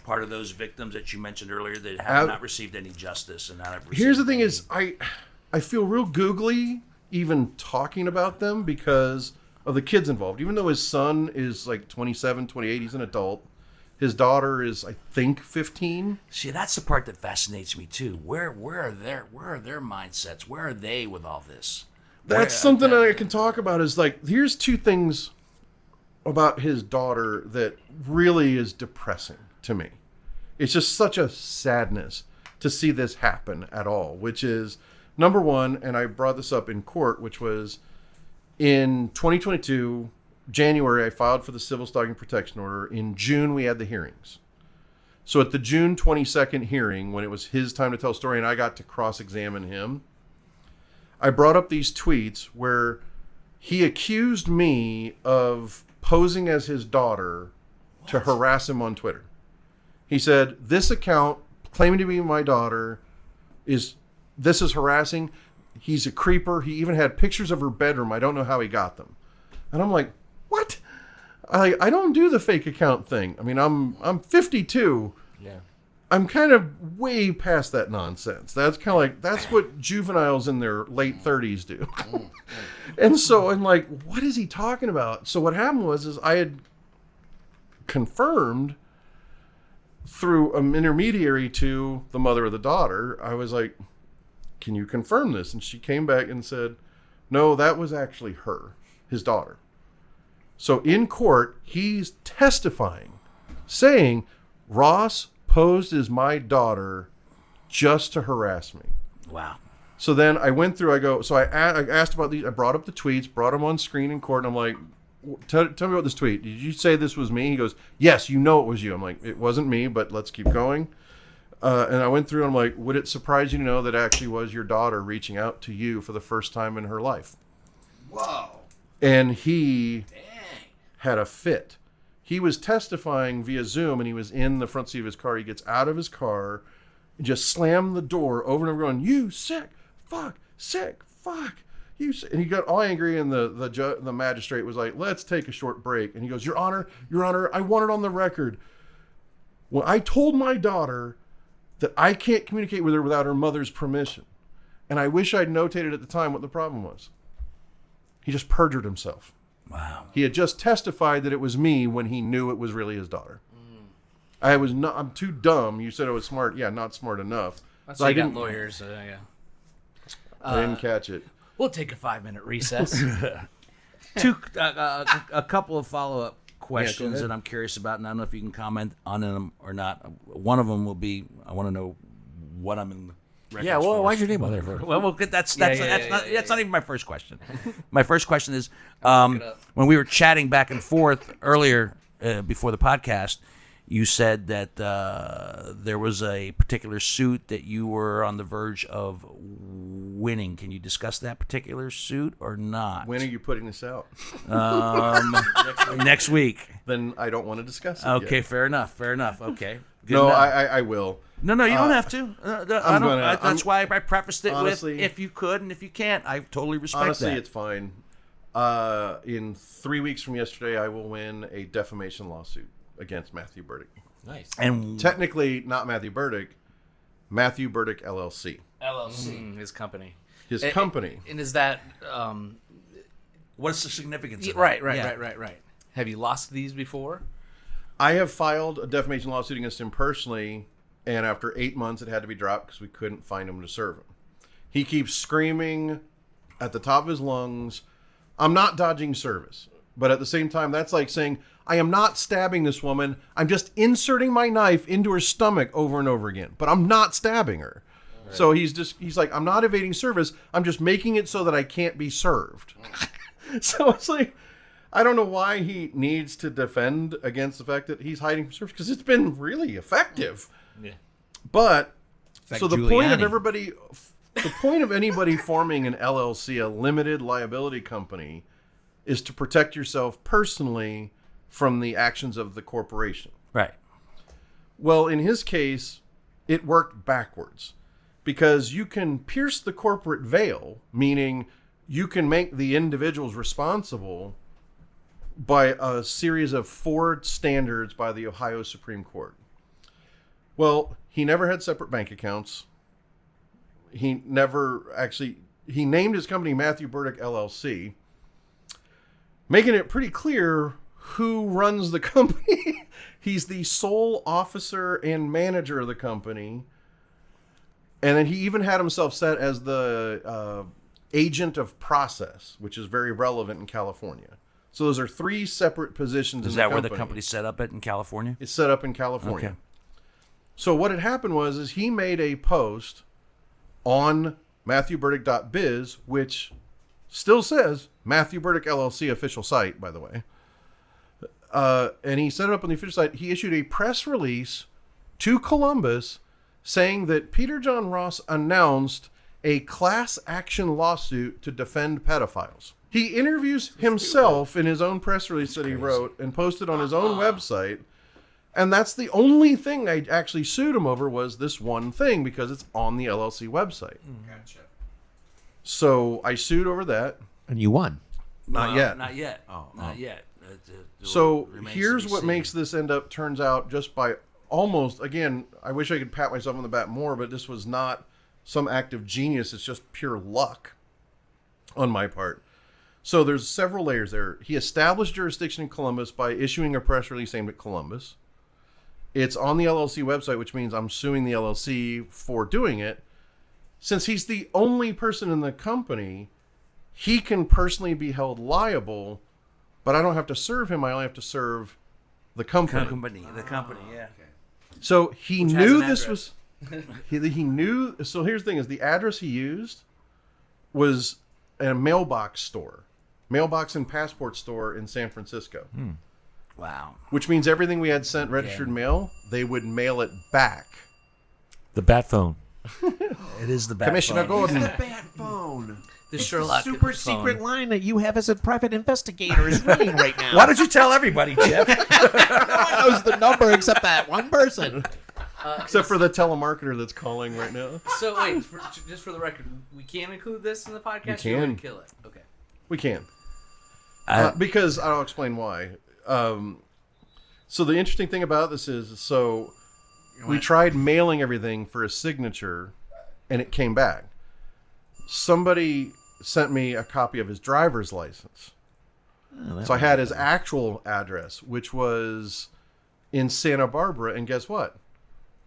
A: part of those victims that you mentioned earlier that have not received any justice and not have received
E: Here's the thing
A: any...
E: is I feel real googly even talking about them because of the kids involved. Even though his son is like 27, 28, he's an adult. His daughter is, I think, 15.
A: See, that's the part that fascinates me too. Where are their mindsets? Where are they with all this?
E: That's something that I can talk about. Is like, here's two things about his daughter that really is depressing to me. It's just such a sadness to see this happen at all, which is, number one, and I brought this up in court, which was in 2022, January, I filed for the civil stalking protection order. In June, we had the hearings. So at the June 22nd hearing, when it was his time to tell a story and I got to cross-examine him, I brought up these tweets where he accused me of posing as his daughter to harass him on Twitter. He said, this account claiming to be my daughter is harassing. He's a creeper. He even had pictures of her bedroom. I don't know how he got them. And I'm like, what? I don't do the fake account thing. I mean, I'm 52.
B: Yeah.
E: I'm kind of way past that nonsense. That's kind of like, that's what juveniles in their late 30s do. And so I'm like, what is he talking about? So what happened is I had confirmed through an intermediary to the mother of the daughter. I was like, can you confirm this? And she came back and said, no, that was actually her, his daughter. So in court, he's testifying, saying, Ross posed as my daughter just to harass me.
A: Wow.
E: So then I went through, I asked about these, I brought up the tweets, brought them on screen in court, and I'm like, tell me about this tweet. Did you say this was me? He goes, yes, you know it was you. I'm like, it wasn't me, but let's keep going. And I went through and I'm like, would it surprise you to know that actually was your daughter reaching out to you for the first time in her life?
A: Whoa.
E: And he had a fit. He was testifying via Zoom and he was in the front seat of his car. He gets out of his car and just slammed the door over and over going, you sick fuck, you sick. And he got all angry and the magistrate was like, let's take a short break. And he goes, Your Honor, I want it on the record. When I told my daughter that I can't communicate with her without her mother's permission. And I wish I'd notated at the time what the problem was. He just perjured himself.
A: Wow.
E: He had just testified that it was me when he knew it was really his daughter. I'm too dumb. You said I was smart. Yeah, not smart enough.
D: That's
E: So
D: why
E: I
D: you got
E: didn't,
D: lawyers. Yeah.
E: I didn't catch it.
D: We'll take a 5-minute recess.
A: A couple of follow-up questions
E: ahead.
A: that I'm curious about, and I don't know if you can comment on them or not. One of them will be, I want to know what I'm in the records
B: Yeah, well,
A: for.
B: why's your name on there for?
A: Well, that's
D: Yeah,
A: not even my first question. My first question is, when we were chatting back and forth earlier before the podcast, you said that there was a particular suit that you were on the verge of winning. Can you discuss that particular suit or not?
E: When are you putting this out?
A: Next week.
E: Then I don't want to discuss it
A: Okay,
E: yet.
A: fair enough. Okay. Good
E: No,
A: enough.
E: I will.
A: No, you don't have to. That's why I prefaced it
E: honestly,
A: with if you could and if you can't. I totally respect
E: Honestly,
A: that.
E: it's fine. In 3 weeks from yesterday, I will win a defamation lawsuit against Matthew Burdick.
B: Nice.
A: And
E: Technically, not Matthew Burdick, Matthew Burdick LLC.
D: LLC, his company.
E: His company.
D: And is that
A: what's the significance of that?
D: right. Have you lost these before?
E: I have filed a defamation lawsuit against him personally, and after 8 months, it had to be dropped because we couldn't find him to serve him. He keeps screaming at the top of his lungs, I'm not dodging service. But at the same time, that's like saying, I am not stabbing this woman. I'm just inserting my knife into her stomach over and over again. But I'm not stabbing her. Right. So he's like, I'm not evading service. I'm just making it so that I can't be served. So it's like, I don't know why he needs to defend against the fact that he's hiding from service, because it's been really effective.
D: Yeah.
E: But,
C: like
E: so the
C: Giuliani.
E: point of anybody forming an LLC, a limited liability company, is to protect yourself personally from the actions of the corporation.
A: Right.
E: Well, in his case, it worked backwards, because you can pierce the corporate veil, meaning you can make the individuals responsible by a series of 4 standards by the Ohio Supreme Court. Well, he never had separate bank accounts. He named his company Matthew Burdick LLC, making it pretty clear who runs the company. He's the sole officer and manager of the company. And then he even had himself set as the agent of process, which is very relevant in California. So those are 3 separate positions.
A: Is that where the company's set up at in California?
E: It's set up in California.
A: Okay.
E: So what had happened was he made a post on MatthewBurdick.biz, which still says Matthew Burdick LLC official site, by the way. And he set it up on the official site. He issued a press release to Columbus saying that Peter John Ross announced a class action lawsuit to defend pedophiles. He interviews himself in his own press release that he wrote and posted on his own website. And that's the only thing I actually sued him over, was this one thing, because it's on the LLC website.
C: Gotcha.
E: So I sued over that.
C: And you won.
E: Not yet.
A: Not yet. Not yet.
E: So
A: Remains to
E: here's
A: be
E: what
A: seen.
E: makes this turns out just by almost, again, I wish I could pat myself on the back more, but this was not some act of genius. It's just pure luck on my part. So there's several layers there. He established jurisdiction in Columbus by issuing a press release aimed at Columbus. It's on the LLC website, which means I'm suing the LLC for doing it. Since he's the only person in the company, he can personally be held liable, but I don't have to serve him. I only have to serve the company.
A: The company, yeah.
E: So he
A: Which
E: knew
A: has
E: this
A: an
E: was... he knew... So here's the thing, is the address he used was a mailbox store. Mailbox and passport store in San Francisco.
A: Wow.
E: Which means everything we had sent registered mail, they would mail it back.
B: The bat phone.
A: It is the bat
E: Commissioner
A: phone.
E: Gordon.
C: The bat phone.
D: The
C: It's
D: Sherlock
C: the super
D: phone.
C: secret line that you have as a private investigator is ringing right now.
A: Why don't you tell everybody, Jeff?
C: No one knows the number except that one person.
E: Except for the telemarketer that's calling right now.
D: So wait, just for the record, we can include this in the podcast.
E: We
D: Or
E: can.
D: we kill it. Okay.
E: We can. Because I'll explain why. So the interesting thing about this is, so we tried mailing everything for a signature, and it came back. Somebody sent me a copy of his driver's license. So I had his actual address, which was in Santa Barbara, and guess what?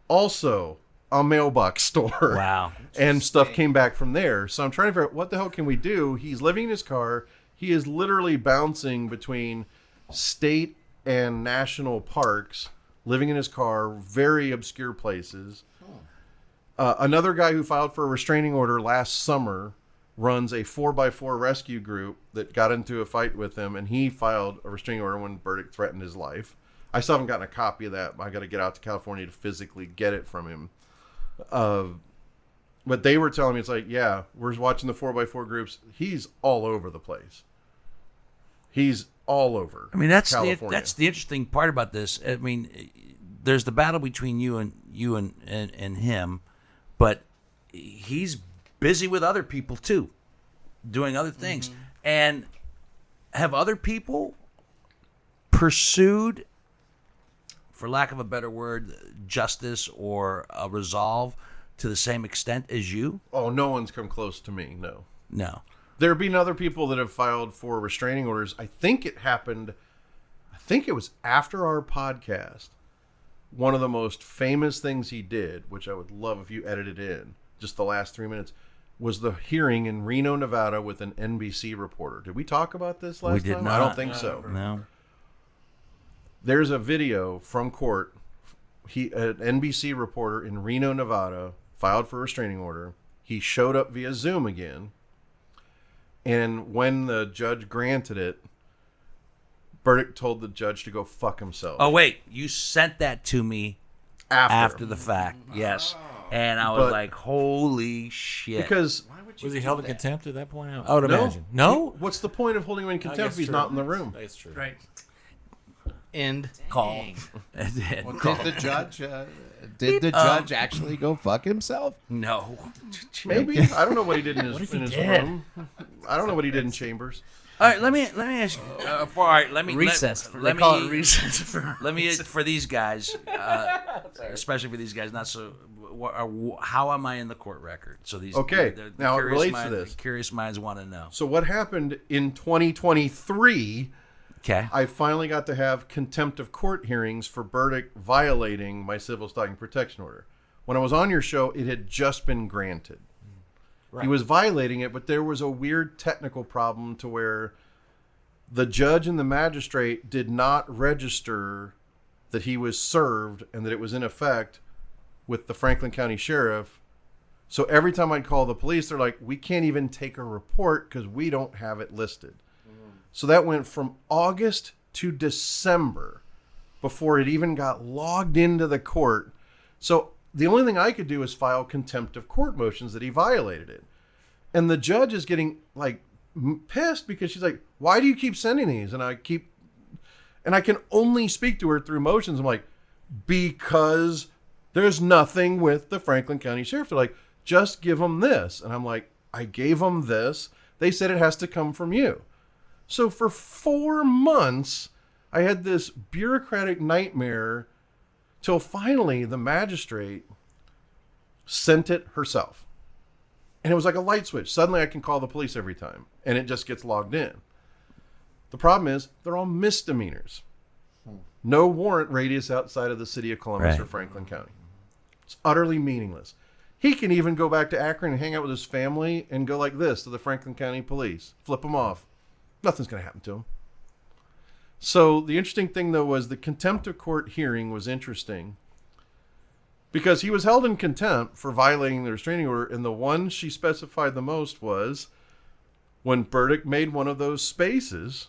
E: Also a mailbox store.
A: Wow.
E: And stuff came back from there. So I'm trying to figure out, what the hell can we do? He's living in his car. He is literally bouncing between state and national parks, living in his car, very obscure places. Another guy who filed for a restraining order last summer runs a 4x4 rescue group that got into a fight with him, and he filed a restraining order when Burdick threatened his life. I still haven't gotten a copy of that. I got to get out to California to physically get it from him. But they were telling me, it's like, yeah, we're watching the 4x4 groups. He's all over the place. He's all over.
A: I mean, that's
E: California.
A: the interesting part about this. I mean, there's the battle between you and him, but he's busy with other people too, doing other things. And have other people pursued, for lack of a better word, justice or a resolve to the same extent as you?
E: Oh, no one's come close to me. No.
A: No.
E: There have been other people that have filed for restraining orders. I think it was after our podcast. One of the most famous things he did, which I would love if you edited in, just the last 3 minutes, was the hearing in Reno, Nevada with an NBC reporter. Did we talk about this last time?
A: We did not.
E: I don't think so.
A: No.
E: There's a video from court. An NBC reporter in Reno, Nevada, filed for a restraining order. He showed up via Zoom again. And when the judge granted it, Burdick told the judge to go fuck himself.
A: Oh, wait. You sent that to me after the fact. Yes. And I was
E: But-
A: like, holy shit.
E: Because
B: Was he held in contempt at that point? I would
E: no,
B: imagine. No?
E: What's the point of holding him in contempt
B: guess
E: if he's
B: true.
E: not in the room?
B: That's true.
D: Right. End.
A: Call.
C: Well, did the judge? Did the judge actually go fuck himself?
A: No.
E: Maybe. I don't know what he did in his
D: he did?
E: room. I don't know what he did in chambers.
A: All right, let me ask you. All right, let me
D: Recess.
A: Let,
D: They
A: let
D: call
A: me
D: it recess. For
A: let me for these guys, especially for these guys. Not so. How am I in the court record? So these.
E: Okay,
A: the
E: now it
A: curious
E: relates to
A: minds-
E: this.
A: Curious minds want to know.
E: So what happened in 2023
A: Okay.
E: I finally got to have contempt of court hearings for Burdick violating my civil stalking protection order. When I was on your show, it had just been granted. Right. He was violating it, but there was a weird technical problem to where the judge and the magistrate did not register that he was served and that it was in effect with the Franklin County Sheriff. So every time I'd call the police, they're like, we can't even take a report because we don't have it listed. So that went from August to December before it even got logged into the court. So the only thing I could do is file contempt of court motions that he violated it. And the judge is getting like pissed because she's like, why do you keep sending these? And I can only speak to her through motions. I'm like, because there's nothing with the Franklin County Sheriff. They're like, just give them this. And I'm like, I gave them this. They said it has to come from you. So for 4 months, I had this bureaucratic nightmare till finally the magistrate sent it herself. And it was like a light switch. Suddenly I can call the police every time, and it just gets logged in. The problem is they're all misdemeanors. No warrant radius outside of the city of Columbus or Franklin County. It's utterly meaningless. He can even go back to Akron and hang out with his family and go like this to the Franklin County police. Flip them off. Nothing's going to happen to him. So the interesting thing, though, was the contempt of court hearing was interesting because he was held in contempt for violating the restraining order, and the one she specified the most was when Burdick made one of those spaces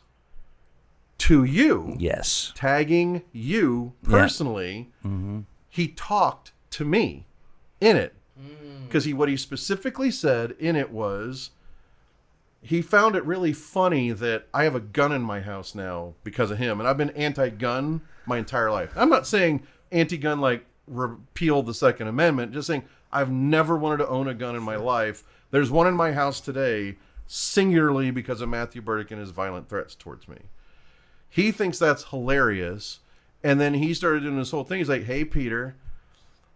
E: to you,
A: Yes.
E: tagging you personally, he talked to me in it. Because what he specifically said in it was he found it really funny that I have a gun in my house now because of him. And I've been anti-gun my entire life. I'm not saying anti-gun like repeal the Second Amendment. Just saying I've never wanted to own a gun in my life. There's one in my house today singularly because of Matthew Burdick and his violent threats towards me. He thinks that's hilarious. And then he started doing this whole thing. He's like, hey, Peter,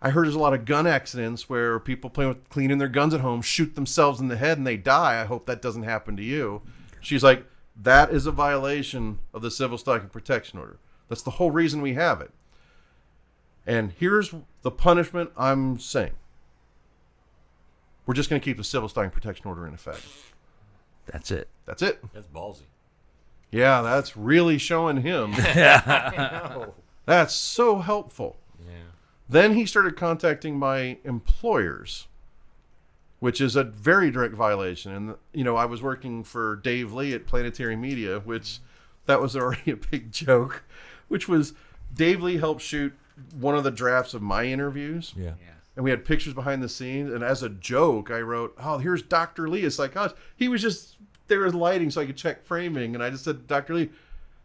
E: I heard there's a lot of gun accidents where people playing with cleaning their guns at home shoot themselves in the head and they die. I hope that doesn't happen to you. She's like, that is a violation of the Civil Stalking Protection Order. That's the whole reason we have it. And here's the punishment I'm saying. We're just going to keep the Civil Stalking Protection Order in effect.
A: That's it.
E: That's it.
B: That's ballsy.
E: Yeah, that's really showing him.
B: I know.
E: That's so helpful.
B: Yeah.
E: Then he started contacting my employers, which is a very direct violation. And, you know, I was working for Dave Lee at Planetary Media, which that was already a big joke, which was Dave Lee helped shoot one of the drafts of my interviews.
B: Yeah.
E: And we had pictures behind the scenes. And as a joke, I wrote, oh, here's Dr. Lee. It's like, gosh, he was just, there was lighting so I could check framing. And I just said, Dr. Lee.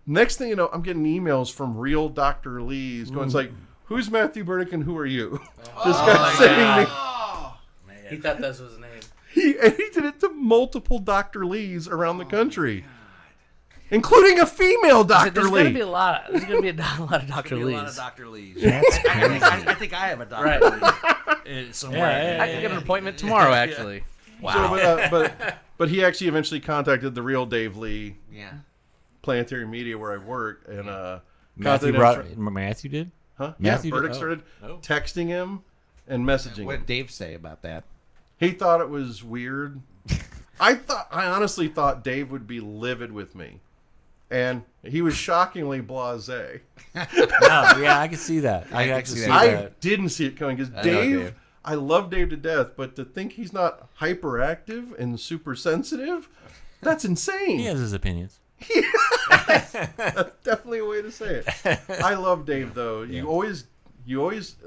E: Next thing you know, I'm getting emails from real Dr. Lee's going, it's like, who's Matthew Burdick and who are you? This guy sending me.
D: He thought that was his name.
E: He did it to multiple Dr. Lees around the country, including a female Dr.
D: There's
E: Lee.
D: gonna be a lot. There's gonna be a lot of Dr.
A: A lot of
D: Lees.
A: Dr. Lees.
C: That's
A: I think I have a Dr. Lee somewhere.
D: I can get an appointment tomorrow, actually. Wow.
E: So, but he actually eventually contacted the real Dave Lee,
A: Yeah.
E: Planetary Media, where I work, and
B: Matthew did?
E: huh?
B: Matthew
E: Burdick
B: did?
E: started
B: Oh.
E: texting him and messaging
F: What
E: him.
F: did Dave say about that?
E: He thought it was weird. I honestly thought Dave would be livid with me, and he was shockingly blasé.
B: Yeah, I can see that. I can actually see
E: I
B: that.
E: didn't see it coming because
F: know
E: Dave,
F: Dave.
E: I love Dave to death, but to think he's not hyperactive and super sensitive, that's insane.
B: He has his opinions.
E: That's definitely a way to say it. I love Dave though. You always.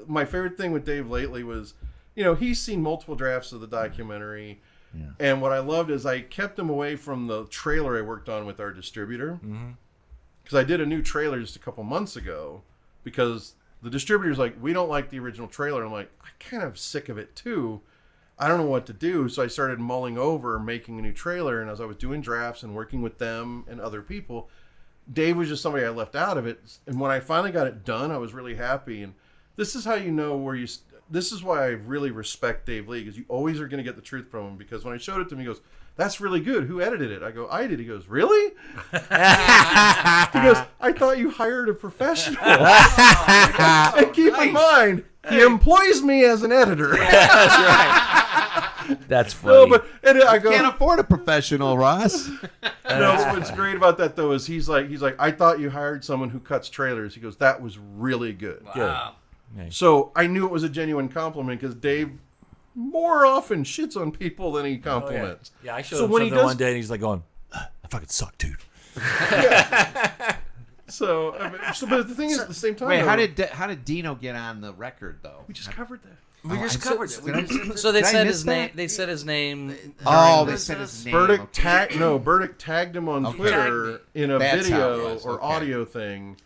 E: My favorite thing with Dave lately was, you know, he's seen multiple drafts of the documentary, and what I loved is I kept him away from the trailer I worked on with our distributor, because I did a new trailer just a couple months ago, because the distributor's like, we don't like the original trailer. I'm like, I'm kind of sick of it too. I don't know what to do. So I started mulling over making a new trailer. And as I was doing drafts and working with them and other people, Dave was just somebody I left out of it. And when I finally got it done, I was really happy. And this is how you know where this is why I really respect Dave Lee, because you always are going to get the truth from him. Because when I showed it to him, he goes, that's really good. Who edited it? I go, I did. He goes, really? He goes, I thought you hired a professional. And keep in mind, he employs me as an editor.
B: That's right. That's funny.
E: No, but and I go,
C: Can't afford a professional, Ross.
E: no, what's great about that though is he's like, I thought you hired someone who cuts trailers. He goes, that was really good.
B: Good.
E: So I knew it was a genuine compliment because Dave more often shits on people than he compliments.
B: Yeah, I showed
E: So
B: him
E: when he
B: something
E: does-
B: one day, and he's like going, "I fucking suck, dude."
E: So, but the thing is, at the same time,
C: Wait,
E: though,
C: how did Dino get on the record though?
E: we just covered that?
A: We just covered it. We just-
D: So they
C: Did I
D: said
C: miss
D: his
C: that?
D: name. They said his name.
C: Oh, they said his name.
E: Burdick
C: okay.
E: Burdick tagged him on
C: Okay.
E: Twitter in a
C: That's how it
E: video
C: was,
E: or
C: okay.
E: audio thing.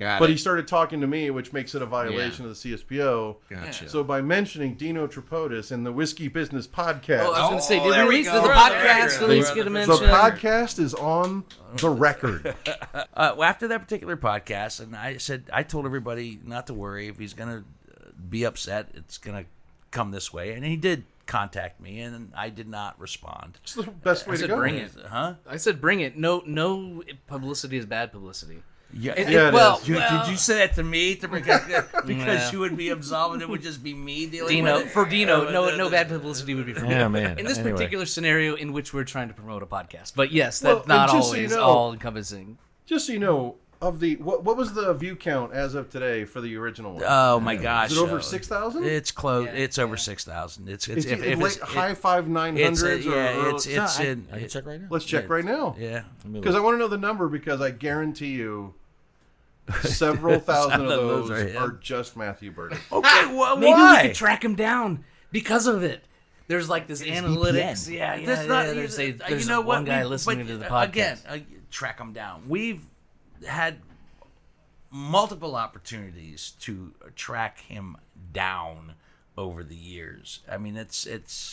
C: Got
E: But
C: it.
E: he started talking to me, which makes it a violation of the CSPO.
C: Gotcha.
E: So by mentioning Dino Tripodis in the Whiskey Business Podcast,
D: Oh, I was going to say, did
A: there
D: we
A: we
D: reach
A: go.
D: the
A: We're on the
D: podcast?
A: record.
D: At least
A: We're
D: get a
A: on the
E: the
D: mention.
E: podcast is on the record.
A: Well, after that particular podcast, and I told everybody not to worry if he's gonna be upset, it's gonna come this way, and he did contact me, and I did not respond.
E: It's the best way
D: I
E: to
D: said
E: go.
D: bring it.
A: Huh?
D: I said bring it. No publicity is bad publicity.
A: Yeah.
E: Yeah, it
D: well,
E: is.
A: Did you say that to me because you would be absolved? It would just be me dealing
D: Dino,
A: with it.
D: for Dino, no bad publicity would be for me.
B: Yeah, man.
D: In this
B: Anyway.
D: particular scenario, in which we're trying to promote a podcast, but yes,
E: Well,
D: that's not
E: and just so you
D: always
E: know-
D: all encompassing.
E: Just so you know, of the what was the view count as of today for the original one?
A: Oh my gosh!
E: Is it over
A: so
E: 6,000?
A: It's close. It's over 6,000. It's
E: It's
A: if it's
E: high 5,900s.
B: I can check right now.
E: Let's check right now.
A: yeah.
E: Because I want to know the number because I guarantee you several thousand of those
A: are him.
E: are just Matthew Burdick.
A: Okay. Well,
D: Maybe
A: why?
D: we could track him down because of it. There's like this analytics. Yeah, yeah.
A: That's not.
D: There's
A: you know
D: one
A: what?
D: guy
A: We-
D: listening
A: but
D: to the podcast.
A: Again, track them down. We've had multiple opportunities to track him down over the years. I mean, it's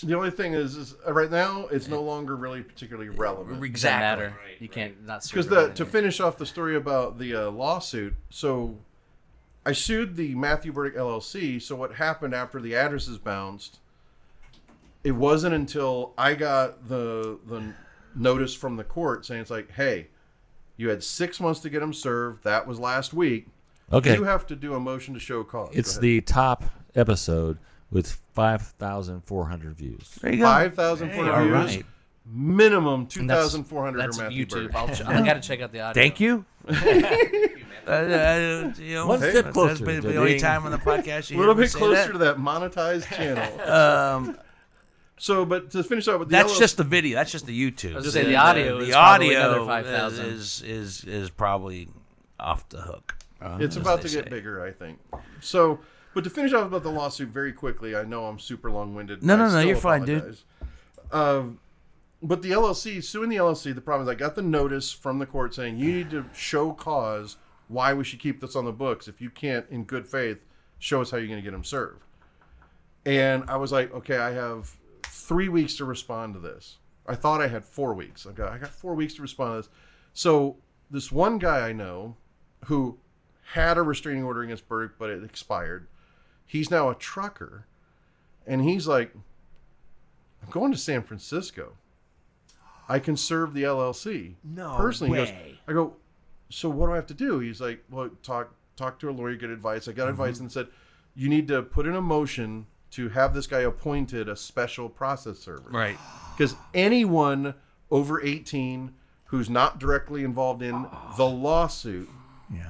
E: The only thing is right now it's no longer really particularly relevant.
D: Doesn't
A: exactly
D: matter. You can't not
E: Because to finish off the story about the lawsuit, so I sued the Matthew Burdick LLC. So what happened after the addresses bounced? It wasn't until I got the notice from the court saying it's like, hey, you had 6 months to get them served. That was last week.
B: Okay.
E: You have to do a motion to show cause.
B: It's
E: Go ahead.
B: the top episode with 5,400 views.
A: there you go.
E: 5,400
B: All
E: views.
B: right.
E: Minimum 2,400
D: That's
E: for Matthew
D: YouTube.
E: Burdick.
D: I got to check out the audio.
A: Thank you. You know,
B: One step
A: that's
B: closer
A: been
B: to
A: the only
B: being-
A: time on the podcast you
E: A little
A: hear me
E: bit
A: say
E: closer to that monetized channel.
A: that.
E: So, but to finish up with the
A: That's
E: LLC
A: just the video. That's just the YouTube.
D: I was gonna say, the audio
A: The
D: is probably
A: audio
D: another 5,000.
A: is probably off the hook.
E: It's about
A: they
E: to get
A: say.
E: bigger, I think. So, but to finish off about the lawsuit very quickly, I know I'm super long-winded.
A: No,
E: I
A: no,
E: still
A: you're fine, dude.
E: apologize. But the LLC, suing the LLC, the problem is I got the notice from the court saying you need to show cause why we should keep this on the books. If you can't, in good faith, show us how you're going to get them served. And I was like, okay, I have 3 weeks to respond to this. I thought I had 4 weeks. I got 4 weeks to respond to this. So this one guy I know who had a restraining order against Burdick, but it expired. He's now a trucker. And he's like, I'm going to San Francisco. I can serve the LLC.
C: No
E: personally. He goes,
C: way.
E: I go, so what do I have to do? He's like, well, talk to a lawyer, get advice. I got advice and said, you need to put in a motion to have this guy appointed a special process server.
A: Right.
E: Because anyone over 18 who's not directly involved in the lawsuit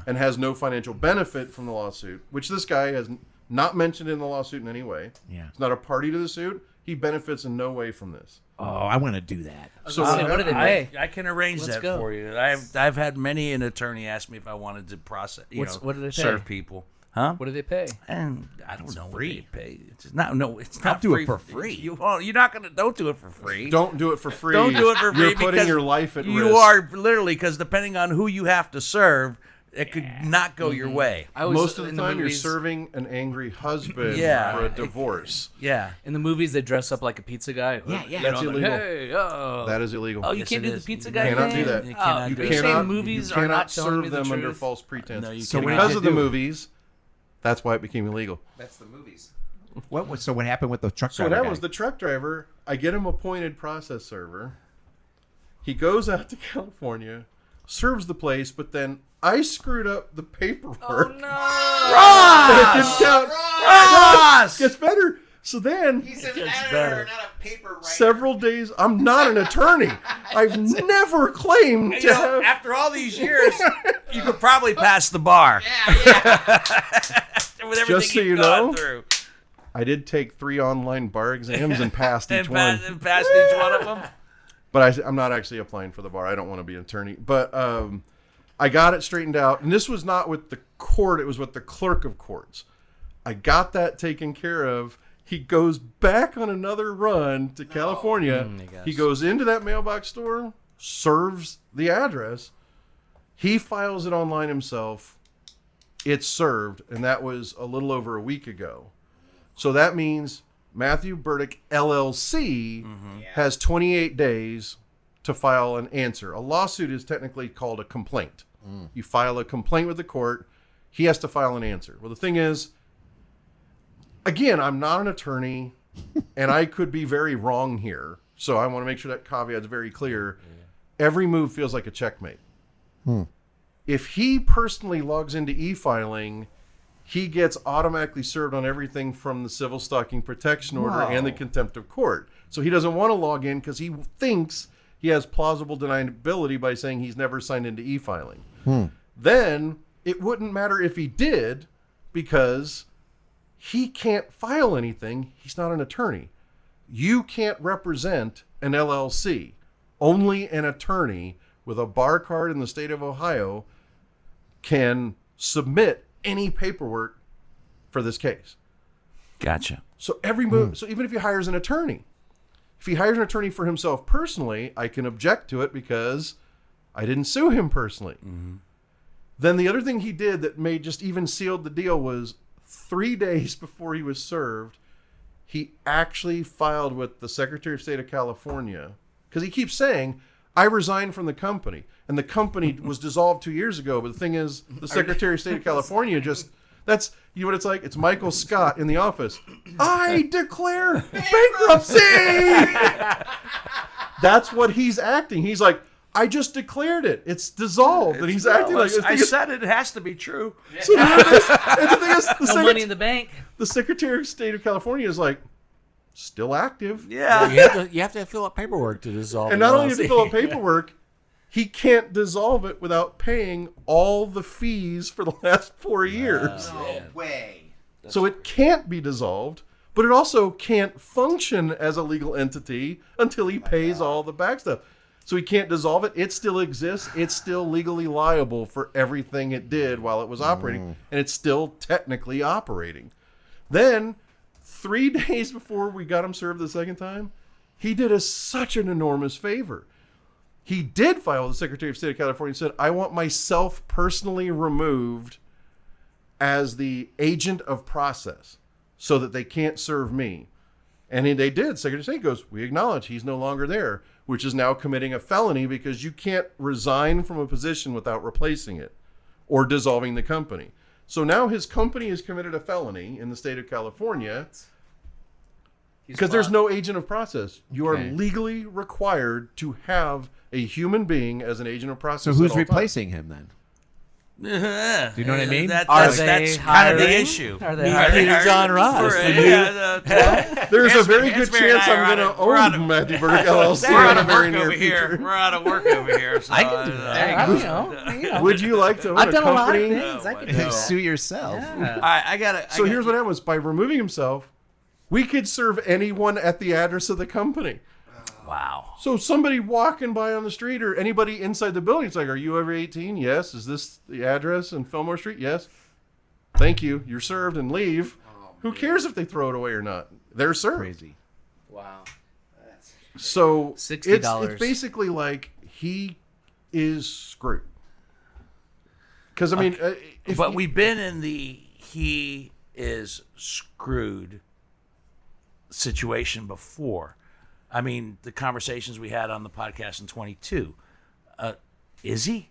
E: and has no financial benefit from the lawsuit, which this guy has not mentioned in the lawsuit in any way.
C: Yeah.
E: He's not a party to the suit. He benefits in no way from this.
C: Oh, I want to do that.
E: So
D: Say, what do they pay?
A: I can arrange
D: Let's
A: that
D: go.
A: for you. I've had many an attorney ask me if I wanted to process,
D: What do they pay?
A: serve people. Huh?
D: What do they pay?
A: And I don't know
C: free.
A: what they pay. It's not. No, it's not
C: do it
A: free.
C: for free.
A: You're not gonna. Don't do it for free.
E: Don't do it for free.
A: Don't do it for free.
E: You're putting
A: because
E: your life at
A: you
E: risk.
A: are literally, because depending on who you have to serve, it could not go your way.
D: I was,
E: Most of the
D: in
E: time,
D: movies,
E: you're serving an angry husband
A: Yeah.
E: for a divorce.
A: Yeah.
D: In the movies, they dress up like a pizza guy.
C: Yeah, yeah.
D: You
E: That's
D: know, like,
E: illegal.
D: Hey, oh.
E: That is illegal.
D: Oh, you
A: Yes,
D: can't
A: it
D: do the
A: is.
D: pizza
A: You
D: guy
E: cannot
D: thing?
E: do that.
A: You cannot
E: You
A: do
D: you're
A: that.
D: saying movies
E: you
D: are
E: cannot
D: not telling me
E: serve
D: the
E: them under
D: truth?
E: false pretense.
A: No, you
C: So
A: cannot.
C: what
E: Because
C: did
E: of
C: you
E: the
C: do?
E: movies, that's why it became illegal.
C: That's the movies. So what happened with the truck
E: So
C: driver
E: that
C: guy?
E: was the truck driver. I get him appointed process server. He goes out to California, serves the place, but then I screwed up the paperwork.
A: Oh no!
E: It didn't count.
A: Ross!
E: Gets better. So then,
C: He's an
B: Gets
C: editor,
B: better.
C: not a paper writer.
E: several days, I'm not an attorney. I've never claimed to have.
A: After all these years, you could probably pass the bar. With everything
E: Just so
A: you've
E: you
A: gone
E: know,
A: through.
E: I did take 3 online bar exams and passed each one.
A: And passed each one of them.
E: But I'm not actually applying for the bar. I don't want to be an attorney. But I got it straightened out. And this was not with the court. It was with the clerk of courts. I got that taken care of. He goes back on another run to California. He goes into that mailbox store, serves the address. He files it online himself. It's served. And that was a little over a week ago. So that means Matthew Burdick LLC has 28 days to file an answer. A lawsuit is technically called a complaint. You file a complaint with the court. He has to file an answer. Well, the thing is, again, I'm not an attorney, and I could be very wrong here. So I want to make sure that caveat's very clear. Every move feels like a checkmate. If he personally logs into e-filing, he gets automatically served on everything from the civil stalking protection order and the contempt of court. So he doesn't want to log in because he thinks he has plausible deniability by saying he's never signed into e-filing. Then it wouldn't matter if he did, because he can't file anything. He's not an attorney. You can't represent an LLC. Only an attorney with a bar card in the state of Ohio can submit any paperwork for this case.
A: Gotcha.
E: So every move. So even if he hires an attorney, if he hires an attorney for himself personally, I can object to it because I didn't sue him personally. Then the other thing he did that made just even sealed the deal was 3 days before he was served, he actually filed with the Secretary of State of California, because he keeps saying, I resigned from the company, and the company was dissolved 2 years ago. But the thing is, the Secretary of State of California that's, you know what it's like? It's Michael Scott in The Office. I declare bankruptcy! That's what he's acting. He's like, I just declared it. It's dissolved. And he's acting like...
A: I said it has to be true.
E: So and the thing is,
D: No money in the bank.
E: the Secretary of State of California is like, still active.
A: Yeah.
B: You have to fill out paperwork to dissolve.
E: And
B: the
E: not only do you
B: LLC.
E: fill out paperwork, he can't dissolve it without paying all the fees for the last 4 years.
C: No way.
E: So it can't be dissolved, but it also can't function as a legal entity until he pays all the back stuff. So he can't dissolve it. It still exists. It's still legally liable for everything it did while it was operating. And it's still technically operating. Then, 3 days before we got him served the second time, he did us such an enormous favor. He did file with the Secretary of State of California and said, I want myself personally removed as the agent of process so that they can't serve me. And they did. Secretary of State goes, we acknowledge he's no longer there, which is now committing a felony because you can't resign from a position without replacing it or dissolving the company. So now his company has committed a felony in the state of California because there's no agent of process. You are legally required to have a human being as an agent of process.
C: So who's replacing him then?
A: Do
C: you know what I mean?
A: That's
D: they
A: kind of the
D: hiring?
A: issue.
D: Are they
B: Peter John Ross.
E: There's a very good chance I'm going to own Matthew Burdick LLC in a very near future.
A: We're out of work over here. So
C: I can do that.
D: I don't know.
E: Would you like to own
D: I've
E: a
D: done a lot of
E: company?
D: things. I can do
C: Sue yourself.
A: I got it.
E: So here's what happens. By removing himself, we could serve anyone at the address of the company.
A: Wow.
E: So somebody walking by on the street or anybody inside the building, it's like, are you over 18? Yes. Is this the address in Fillmore Street? Yes. Thank you. You're served and leave. Who cares if they throw it away or not? They're served.
C: Crazy.
D: Wow.
E: So
D: $60.
E: it's basically like he is screwed. Because, I mean,
A: But we've been in the he is screwed situation before. I mean, the conversations we had on the podcast in 22. Is he?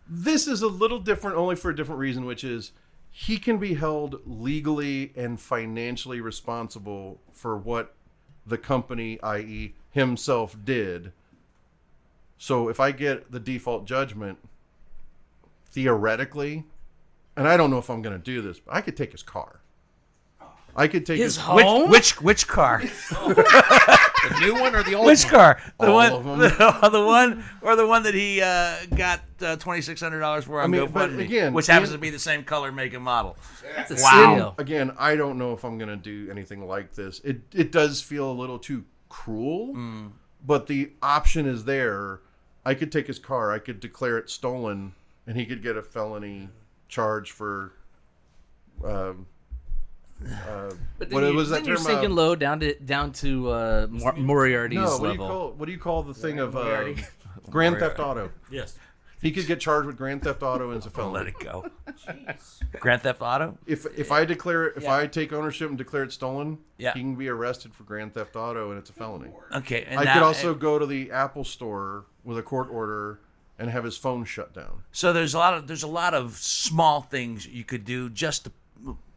E: This is a little different only for a different reason, which is he can be held legally and financially responsible for what the company, i.e. himself, did So if I get the default judgment, theoretically, and I don't know if I'm going to do this, but I could take his car. I could take his
D: home.
A: Which car?
C: The new one or the old
A: Which
C: one?
A: car? The
E: All
A: one,
E: of them.
A: the one, or the one that he got $2,600 for on
E: but
A: GoFundMe,
E: again,
A: which happens to be the same color, make, and model.
D: That's a
A: Wow.
D: steal.
E: Again, I don't know if I'm going to do anything like this. It does feel a little too cruel, but the option is there. I could take his car. I could declare it stolen, and he could get a felony charge for.
D: But
E: What
D: then,
E: was that
D: you're
E: term?
D: sinking low down to Moriarty's
E: No,
D: level.
E: what do you call the thing of Grand Theft Auto?
B: Yes.
E: He could get charged with Grand Theft Auto and it's a felony.
A: Let it go. Grand Theft Auto.
E: If I declare it, if I take ownership and declare it stolen,
A: Yeah.
E: he can be arrested for Grand Theft Auto and it's a felony.
A: Okay, and
E: I
A: now,
E: could also go to the Apple store with a court order and have his phone shut down.
A: So there's a lot of small things you could do just to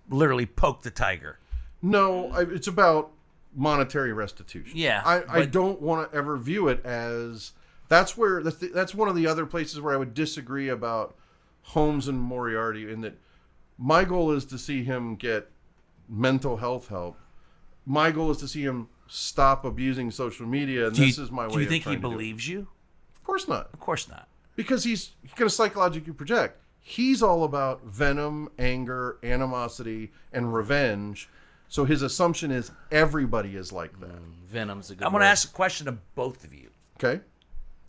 A: literally poke the tiger.
E: No, it's about monetary restitution.
A: Yeah,
E: I
A: but-
E: don't want to ever view it as that's one of the other places where I would disagree about Holmes and Moriarty in that my goal is to see him get mental health help. My goal is to see him stop abusing social media, and this is my way.
A: Do you think
E: of
A: he
E: trying to do it.
A: believes you?
E: Of course not,
A: Of course not.
E: because he's going to psychologically project. He's all about venom, anger, animosity, and revenge. So his assumption is everybody is like that.
D: Venom's a good
A: I'm going to
D: word.
A: ask a question to both of you,
E: Okay?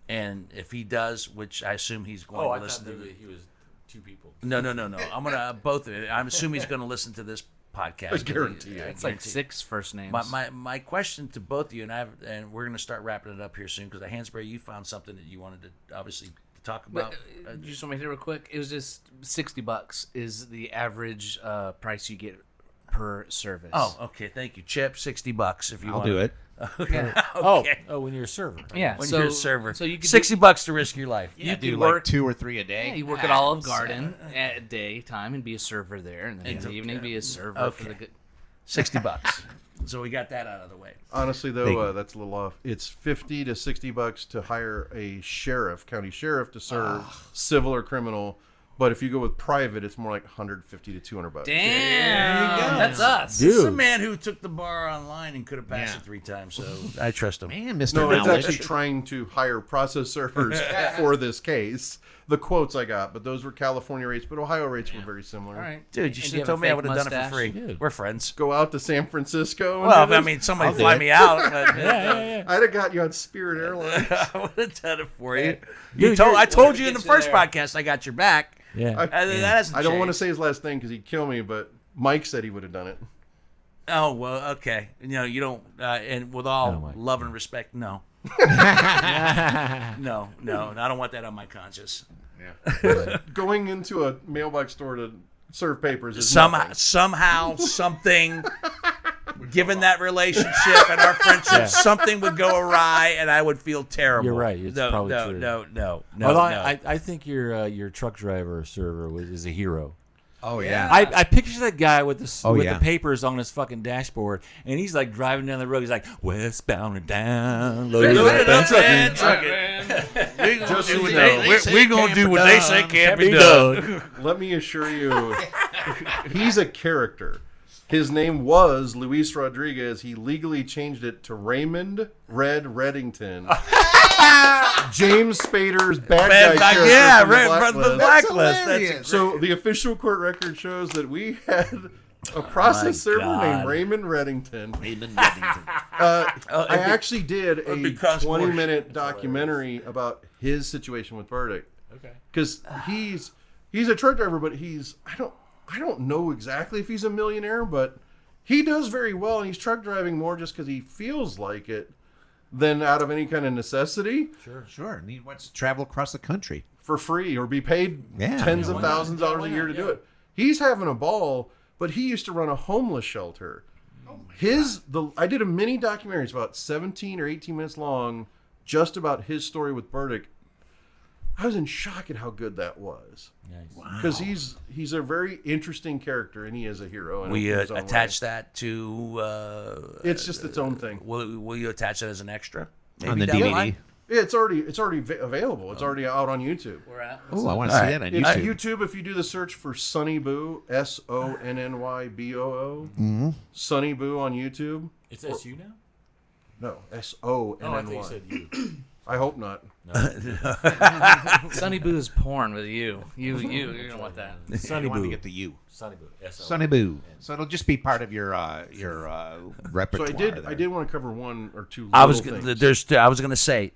A: and if he does, which I assume he's going
B: Oh,
A: to
B: I
A: listen
B: thought
A: to.
B: he was two people.
A: No. I'm going to both of you. I'm assuming he's going to listen to this podcast.
E: I guarantee you.
D: It's like 6 first names.
A: My question to both of you, and we're going to start wrapping it up here soon because Hansberry, you found something that you wanted to obviously talk about.
D: But, you just want me to hit it real quick? It was just $60 is the average price you get per service.
A: Oh, okay. Thank you, Chip. $60 if you
C: I'll
A: want.
C: do it.
A: Okay.
B: Oh, when you're a server.
D: yeah.
A: When
D: so,
A: you're a server,
D: so you could
A: $60 to risk your life.
D: You
C: Do
D: could
C: like
D: work.
C: 2 or 3 a day.
D: Yeah, you work at Olive Garden at daytime and be a server there, and then in the
A: Okay.
D: evening be a server for the
A: Okay.
D: good.
A: $60. So we got that out of the way.
E: Honestly, though, that's a little off. It's $50 to $60 to hire a county sheriff to serve civil or criminal. But if you go with private, it's more like $150 to $200.
D: Damn, that's us.
A: This is a
B: Dude.
A: man who took the bar online and could have passed it 3 times, so I trust him.
C: Man, Mr.
E: No, it's
C: Knowledge.
E: actually trying to hire process servers for this case. The quotes I got, but those were California rates, but Ohio rates were very similar.
D: All right.
A: Dude, you
D: And
A: should
D: do
A: have
D: you have
A: told
D: a
A: me I
D: fake
A: would have done it for
D: mustache?
A: free.
B: Dude.
A: We're friends.
E: Go out to San Francisco. And
A: Well,
E: do
A: I
E: this?
A: mean, somebody
E: I'll
A: fly
E: do
A: me
E: it.
A: out. But,
E: I'd have got you on Spirit Airlines.
A: I would have done it for you.
B: Dude,
A: I told you in
D: gets
A: the
D: you
A: first
D: there.
A: podcast I got your back.
B: Yeah.
A: That hasn't
E: I don't want to
A: changed.
E: say his last name because he'd kill me, but Mike said he would have done it.
A: Oh, well, okay. You don't, and with all
B: Oh, my
A: love and respect, no. No, I don't want that on my conscience.
E: Going into a mailbox store to serve papers is
A: Somehow, something, given that relationship and our friendship, something would go awry, and I would feel terrible.
B: You're right. It's probably true.
A: No.
B: Although I think your truck driver or server is a hero.
C: Oh, yeah.
B: I picture that guy with the
C: Oh,
B: with
C: yeah.
B: the papers on his fucking dashboard, and he's like driving down the road. He's like westbound and down, loaded up and trucking.
A: We're gonna do what they say can't be done.
E: Let me assure you, he's a character. His name was Luis Rodriguez. He legally changed it to Raymond Red Reddington. James Spader's bad guy character
A: Yeah,
E: from
A: from
E: the
A: the
E: Blacklist.
A: blacklist.
C: hilarious.
E: So the official court record shows that we had a process server
B: God.
E: named Raymond Reddington. I actually did a
A: becomes more
E: 20-minute documentary about his situation with Burdick.
B: Okay.
E: Because he's a truck driver, but I don't know exactly if he's a millionaire, but he does very well, and he's truck driving more just because he feels like it than out of any kind of necessity
C: Sure. And he wants to travel across the country.
E: for free or be paid
C: Yeah.
E: tens
C: Yeah,
E: of
C: why
E: thousands of dollars a year to do it. He's having a ball, but he used to run a homeless shelter. I did a mini documentary. It's about 17 or 18 minutes long, just about his story with Burdick. I was in shock at how good that was.
B: Nice.
E: Because he's a very interesting character, and he is a hero.
A: Will you
E: in his own
A: attach
E: way.
A: that to?
E: It's just its own thing.
A: Will you attach that as an extra?
C: On the
A: down
C: DVD.
A: line?
E: Yeah, it's already available. It's already out on YouTube.
D: We're at.
C: Oh, I want to see that on
E: It's
C: YouTube.
E: YouTube. If you do the search for Sonny Boo, SONNYBOO, Sonny Boo on YouTube.
B: It's SU now?
E: No,
B: Oh, I
E: SONNY.
B: think you said you.
E: I hope not.
D: Sunny Boo is porn with you. You don't want that.
B: Sonny
C: I want to
B: Boo.
C: get the U.
B: Sonny Boo. S-O.
C: Sonny Boo. So it'll just be part of your repertoire.
E: So
C: there.
E: I did want to cover one or two.
A: I was
E: little
A: gonna,
E: things.
A: I was going to say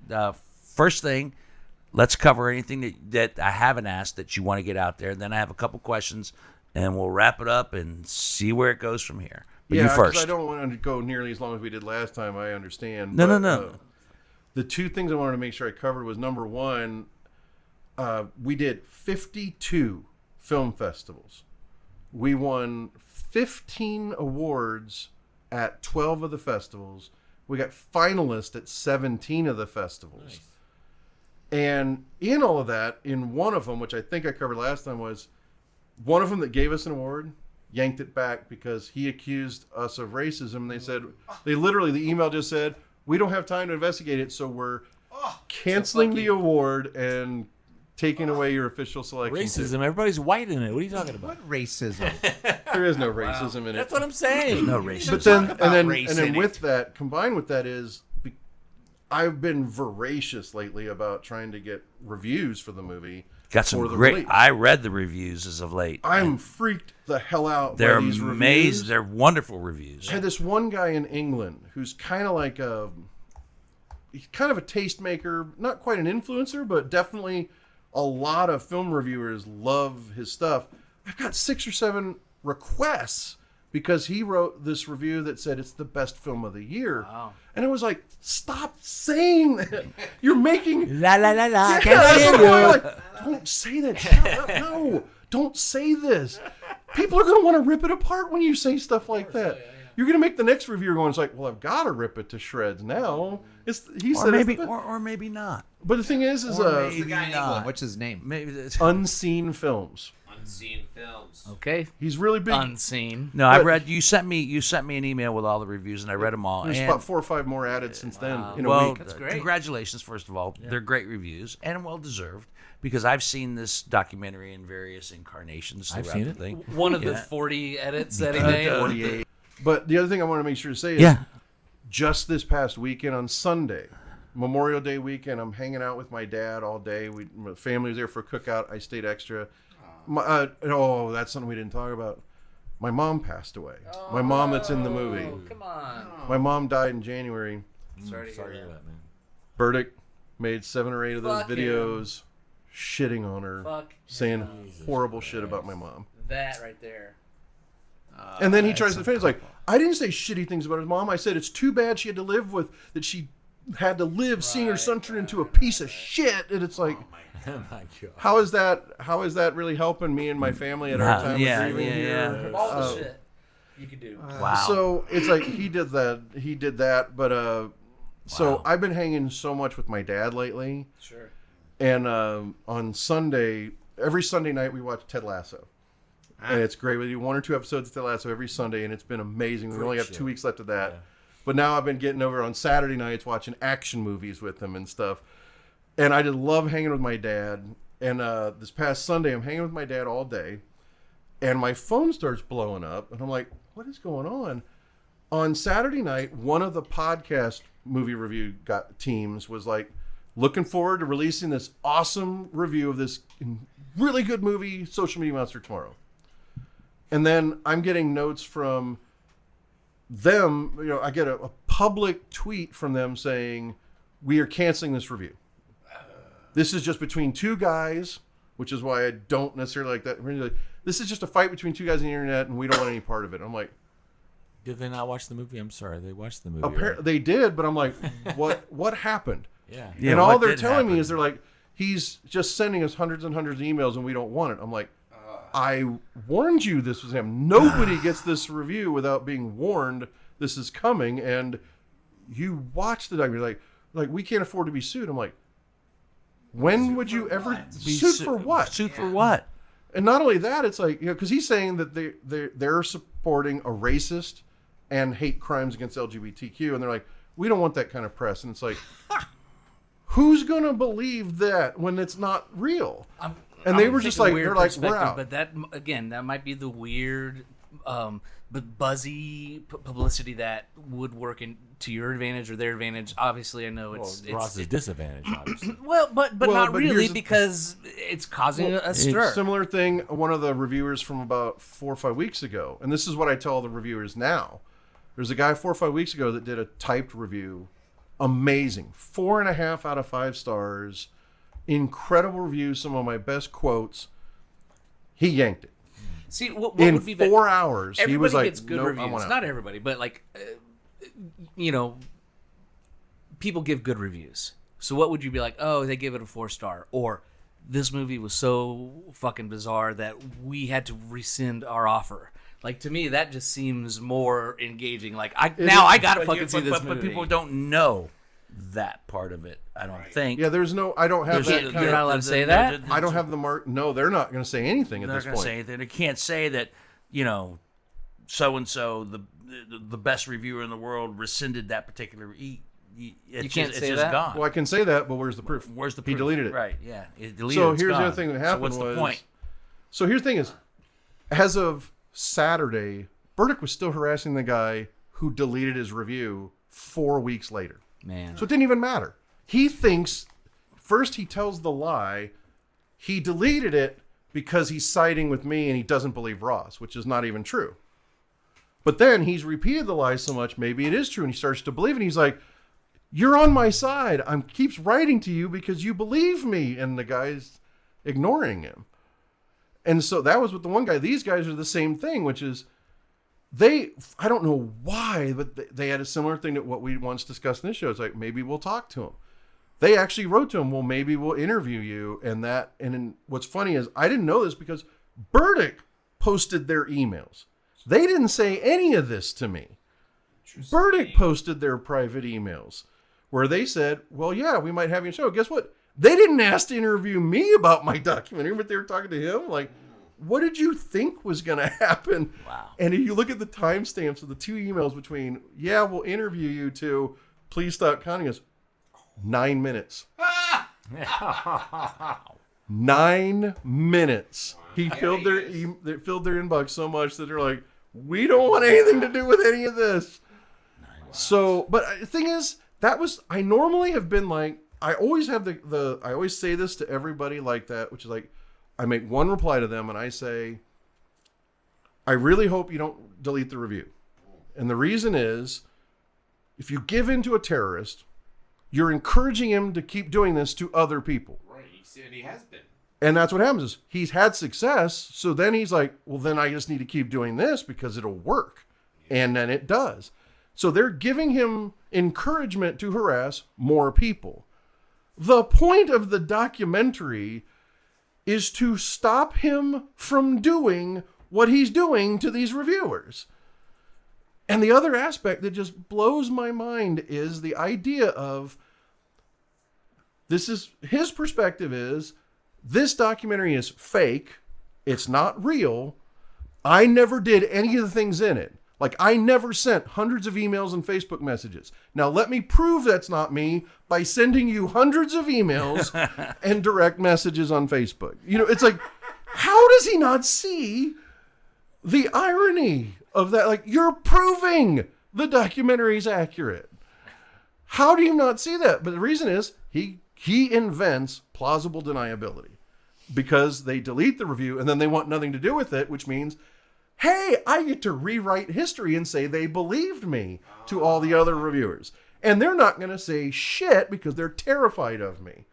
A: first thing, let's cover anything that I haven't asked that you want to get out there. Then I have a couple questions, and we'll wrap it up and see where it goes from here. But you
E: 'cause
A: first.
E: I don't want to go nearly as long as we did last time. I understand.
A: No,
E: but,
A: no.
E: The two things I wanted to make sure I covered was number one, we did 52 film festivals. We won 15 awards at 12 of the festivals. We got finalists at 17 of the festivals.
B: Nice.
E: And in all of that, in one of them, which I think I covered last time, was one of them that gave us an award yanked it back because he accused us of racism. They said, the email just said, we don't have time to investigate it, so we're canceling the award and taking away your official selection.
B: Racism. Everybody's white in it. What are you talking about?
C: What racism?
E: There is no racism in it.
B: That's what I'm saying.
A: No racism.
E: But then,
C: about race
E: and then
C: in
E: with that, combined with that is, I've been voracious lately about trying to get reviews for the movie.
A: Got some
E: for the
A: great.
E: release.
A: I read the reviews as of late.
E: I'm freaked the hell out
A: They're
E: by these
A: amazing.
E: reviews.
A: They're wonderful reviews.
E: I had this one guy in England who's kind of like he's kind of a tastemaker, not quite an influencer, but definitely a lot of film reviewers love his stuff. I've got 6 or 7 requests because he wrote this review that said it's the best film of the year.
D: Wow.
E: And I was like, stop saying that. You're making...
B: La la la la.
E: Yeah,
B: Can't
E: that's
B: hear
E: what
B: you.
E: I'm like, don't say that. Shut up. No, don't say this. People are going to want to rip it apart when you say stuff like that. You're going to make the next reviewer going, it's like, well, I've got to rip it to shreds now. He
A: Or
E: said
A: maybe,
E: it's the-
A: or maybe not.
E: But the thing is
A: maybe
C: The guy in
A: not.
C: England, what's his name?
A: Maybe that's,
E: Unseen Films.
F: Unseen films.
D: Okay.
E: He's really big.
D: Unseen.
A: no. I
E: But-
A: read. You sent me an email with all the reviews, and I read them all.
E: There's
A: and,
E: about 4 or 5 more added since then in a
A: well,
E: week.
D: That's great.
A: Congratulations, first of all. They're great reviews and well deserved because I've seen this documentary in various incarnations
B: I've
A: throughout
B: seen
A: the
B: it.
A: thing.
D: One of the
A: Yeah.
D: 40 edits that he made.
E: 48. But the other thing I want to make sure to say is
A: Yeah.
E: just this past weekend on Sunday, Memorial Day weekend, I'm hanging out with my dad all day. My family was there for a cookout. I stayed extra. That's something we didn't talk about. My mom passed away. My mom that's in the movie.
D: Come on.
E: My mom died in January.
D: Sorry to hear
B: Sorry to
D: that.
B: hear that, man.
E: Burdick made 7 or 8 of those
D: Fuck him.
E: videos shitting on her,
D: Fuck
E: saying
B: Jesus
E: horrible shit
B: Christ.
E: about my mom.
D: that right there.
E: And then he tries to defend. He's like, I didn't say shitty things about his mom. I said it's too bad she had to live with that. She had to live seeing her son turn into a piece of shit. And it's like,
B: Oh my God.
E: how is that really helping me and my family at our time
A: yeah,
E: of grieving
A: yeah,
E: here?
D: Of all the shit you could do.
A: Wow.
E: So it's like he did that, but so I've been hanging so much with my dad lately,
D: Sure.
E: and on Sunday, every Sunday night we watch Ted Lasso. And it's great. We do 1 or 2 episodes of Ted Lasso every Sunday, and it's been amazing. We only have 2 weeks left of that.
B: Yeah.
E: But now I've been getting over on Saturday nights watching action movies with him and stuff. And I just love hanging with my dad. And this past Sunday, I'm hanging with my dad all day. And my phone starts blowing up. And I'm like, what is going on? On Saturday night, one of the podcast movie review teams was like, looking forward to releasing this awesome review of this really good movie, Social Media Monster, tomorrow. And then I'm getting notes from them. I get a public tweet from them saying, we are canceling this review. This is just between 2 guys, which is why I don't necessarily like that. This is just a fight between 2 guys on the internet, and we don't want any part of it. I'm like,
B: Did they not watch the movie? I'm sorry. They watched the movie. right?
E: they did, but I'm like, what happened?
B: Yeah.
A: Yeah,
E: And all
A: what
E: they're
A: did
E: telling me
A: happen?
E: is they're like, he's just sending us hundreds and hundreds of emails, and we don't want it. I'm like, I warned you this was him. Nobody gets this review without being warned this is coming, and you watch the documentary. Like we can't afford to be sued. I'm like, when would you ever
A: Be
E: sued for what?
A: Sued for what?
E: And not only that, it's like, because he's saying that they're supporting a racist and hate crimes against LGBTQ, and they're like, we don't want that kind of press. And it's like, Who's gonna believe that when it's not real? And they were just like, they're like, we're out.
D: But that again, that might be the weird, but buzzy publicity that would work to your advantage or their advantage. Obviously, I know it's
B: Ross's disadvantage, obviously.
D: well, but not
E: but
D: really
E: here's
D: because it's causing a stir.
E: Similar thing. One of the reviewers from about 4 or 5 weeks ago, and this is what I tell the reviewers now. There's a guy 4 or 5 weeks ago that did a typed review. Amazing. 4.5 out of 5 stars. Incredible review. Some of my best quotes. He yanked it.
D: See, what
E: in
D: would be
E: 4 hours.
D: Everybody
E: He was like,
D: gets good
E: nope,
D: reviews. Not everybody, but like, people give good reviews. So what would you be like? Oh, they give it a 4-star, or this movie was so fucking bizarre that we had to rescind our offer. Like, to me, that just seems more engaging. Like, I gotta fucking see this movie.
A: But people don't know that part of it, I don't think.
E: Yeah, there's no, I don't have that kind
D: You're not allowed to say that?
E: I don't have the mark. No, they're not going to say anything at this point.
A: Say that. They can't say that, so-and-so, the best reviewer in the world rescinded that particular
D: You can't say
A: just
D: that?
A: gone.
E: Well, I can say that, but where's the proof?
A: Where's the proof?
E: He deleted it.
A: Right, yeah. It deleted
E: So
A: it's
E: here's
A: gone.
E: the other thing that happened
A: So what's the point?
E: So here's the thing is, as of Saturday, Burdick was still harassing the guy who deleted his review 4 weeks later.
D: Man.
E: So it didn't even matter. He thinks, first he tells the lie, he deleted it because he's siding with me and he doesn't believe Ross, which is not even true. But then he's repeated the lie so much, maybe it is true, and he starts to believe it. And he's like, you're on my side. I keeps writing to you because you believe me. And the guy's ignoring him. And so that was with the one guy. These guys are the same thing, which is I don't know why, but they had a similar thing to what we once discussed in this show. It's like, maybe we'll talk to him. They actually wrote to him, well, maybe we'll interview you. And what's funny is I didn't know this because Burdick posted their emails. They didn't say any of this to me. Burdick posted their private emails where they said, well, yeah, we might have you on the show. Guess what? They didn't ask to interview me about my documentary, but they were talking to him. Like, what did you think was going to happen?
D: Wow.
E: And if you look at the timestamps of the 2 emails between, yeah, we'll interview you, to please stop counting us, 9 minutes. 9 minutes. He filled their inbox so much that they're like, we don't want anything to do with any of this. So, but the thing is, I normally have been like, I always have I always say this to everybody like that, which is like, I make one reply to them and I say, I really hope you don't delete the review. And the reason is, if you give in to a terrorist, you're encouraging him to keep doing this to other people.
F: Right, he said he has been.
E: And that's what happens is he's had success. So then he's like, well, then I just need to keep doing this because it'll work. And then it does. So they're giving him encouragement to harass more people. The point of the documentary is to stop him from doing what he's doing to these reviewers. And the other aspect that just blows my mind is the idea of, this is his perspective is, this documentary is fake. It's not real. I never did any of the things in it. Like, I never sent hundreds of emails and Facebook messages. Now, let me prove that's not me by sending you hundreds of emails and direct messages on Facebook. It's like, how does he not see the irony of that? Like, you're proving the documentary's accurate. How do you not see that? But the reason is he invents plausible deniability because they delete the review and then they want nothing to do with it, which means, hey, I get to rewrite history and say they believed me to all the other reviewers. And they're not going to say shit because they're terrified of me.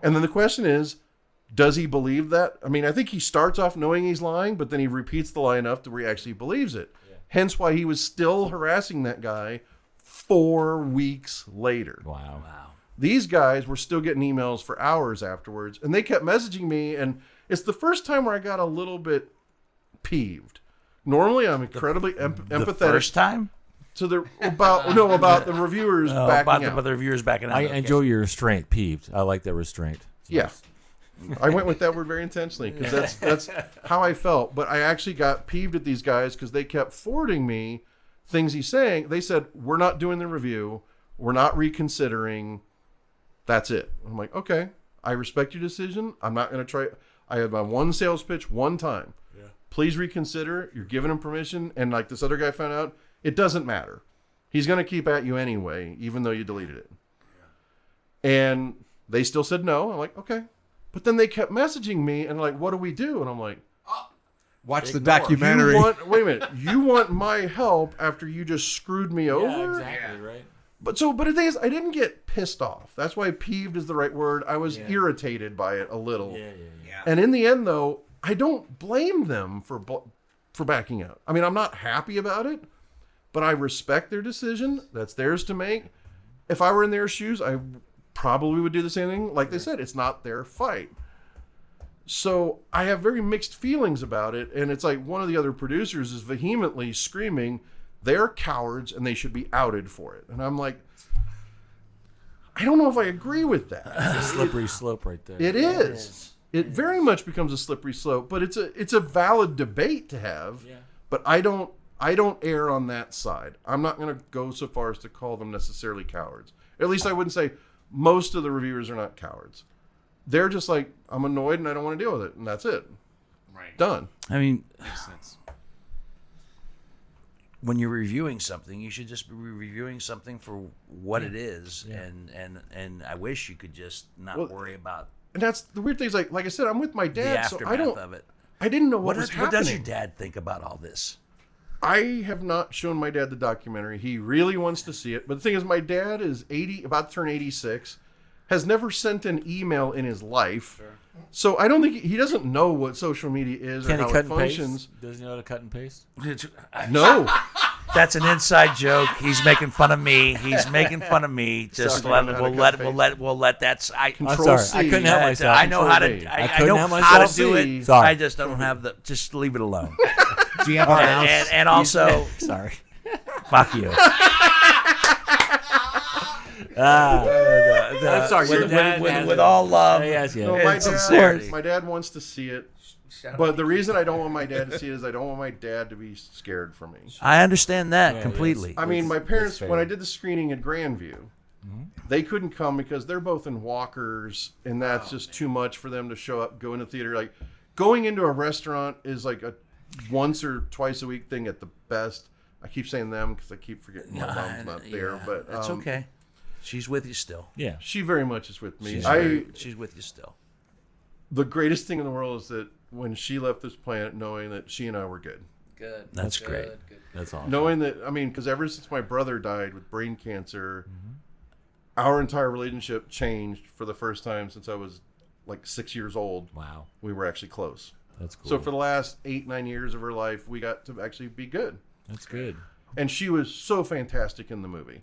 E: And then the question is, does he believe that? I mean, I think he starts off knowing he's lying, but then he repeats the lie enough to where he actually believes it. Yeah. Hence why he was still harassing that guy 4 weeks later.
B: Wow.
E: These guys were still getting emails for hours afterwards, and they kept messaging me, and it's the first time where I got a little bit peeved. Normally, I'm incredibly empathetic.
A: The first time?
E: About the reviewers backing out.
A: About the reviewers backing out.
B: I enjoy your restraint, peeved. I like that restraint.
E: Yeah. I went with that word very intentionally because that's how I felt. But I actually got peeved at these guys because they kept forwarding me things he's saying. They said, we're not doing the review. We're not reconsidering. That's it. I'm like, okay, I respect your decision. I'm not going to try. I had my one sales pitch one time. Yeah. Please reconsider. You're giving him permission. And like this other guy found out, it doesn't matter. He's going to keep at you anyway, even though you deleted it. Yeah. And they still said no. I'm like, okay. But then they kept messaging me and like, what do we do? And I'm like,
C: watch the documentary.
E: Wait a minute. You want my help after you just screwed me over?
B: Yeah, exactly, right.
E: But the thing is, I didn't get pissed off. That's why peeved is the right word. I was irritated by it a little. Yeah. And in the end, though, I don't blame them for backing out. I mean, I'm not happy about it, but I respect their decision. That's theirs to make. If I were in their shoes, I probably would do the same thing. Like they said, it's not their fight. So I have very mixed feelings about it. And it's like one of the other producers is vehemently screaming, they're cowards and they should be outed for it. And I'm like, I don't know if I agree with that.
B: It's a slippery slope right there.
E: It is. It very much becomes a slippery slope, but it's a valid debate to have. Yeah. But I don't err on that side. I'm not going to go so far as to call them necessarily cowards. At least I wouldn't say most of the reviewers are not cowards. They're just like, I'm annoyed and I don't want to deal with it, and that's it.
A: Right.
E: Done.
A: I mean,
C: Makes sense.
A: when you're reviewing something, you should just be reviewing something for what it is, and I wish you could just not worry about.
E: And that's the weird thing. Is like I said, I'm with my
A: The
E: dad, so
A: aftermath of it.
E: I didn't know what was happening.
A: What does your dad think about all this?
E: I have not shown my dad the documentary. He really wants to see it. But the thing is, my dad is 80, about to turn 86, has never sent an email in his life. Sure. So I don't think he doesn't know what social media is or how it functions.
B: Doesn't he know how to cut and paste?
E: No.
A: That's an inside joke. He's making fun of me. Just
E: Sorry,
A: we'll let that.
B: I'm sorry. I couldn't help myself.
A: I know how to. I know how to do it.
B: Sorry.
A: I just don't have the. Just leave it alone.
C: Do you have a house?
A: And also,
B: Sorry.
A: fuck you.
B: I'm sorry.
A: With all love.
B: Yes.
E: No, my dad wants to see it. But the reason I don't want my dad to see it is I don't want my dad to be scared for me.
A: I understand that completely.
E: I mean, my parents, when I did the screening at Grandview, they couldn't come because they're both in walkers, and that's just too much for them to show up, go in the theater. Like, going into a restaurant is like a once or twice a week thing at the best. I keep saying them because I keep forgetting my mom's not there. But
A: that's okay. She's with you still.
B: Yeah.
E: She very much is with me.
A: She's with you still.
E: The greatest thing in the world is that when she left this planet, knowing that she and I were good.
D: Good.
A: That's great.
D: Good.
B: That's awesome.
E: Knowing that, I mean, because ever since my brother died with brain cancer, our entire relationship changed for the first time since I was like 6 years old.
B: Wow.
E: We were actually close.
B: That's cool.
E: So for the last 8-9 years of her life, we got to actually be good.
B: That's good.
E: And she was so fantastic in the movie.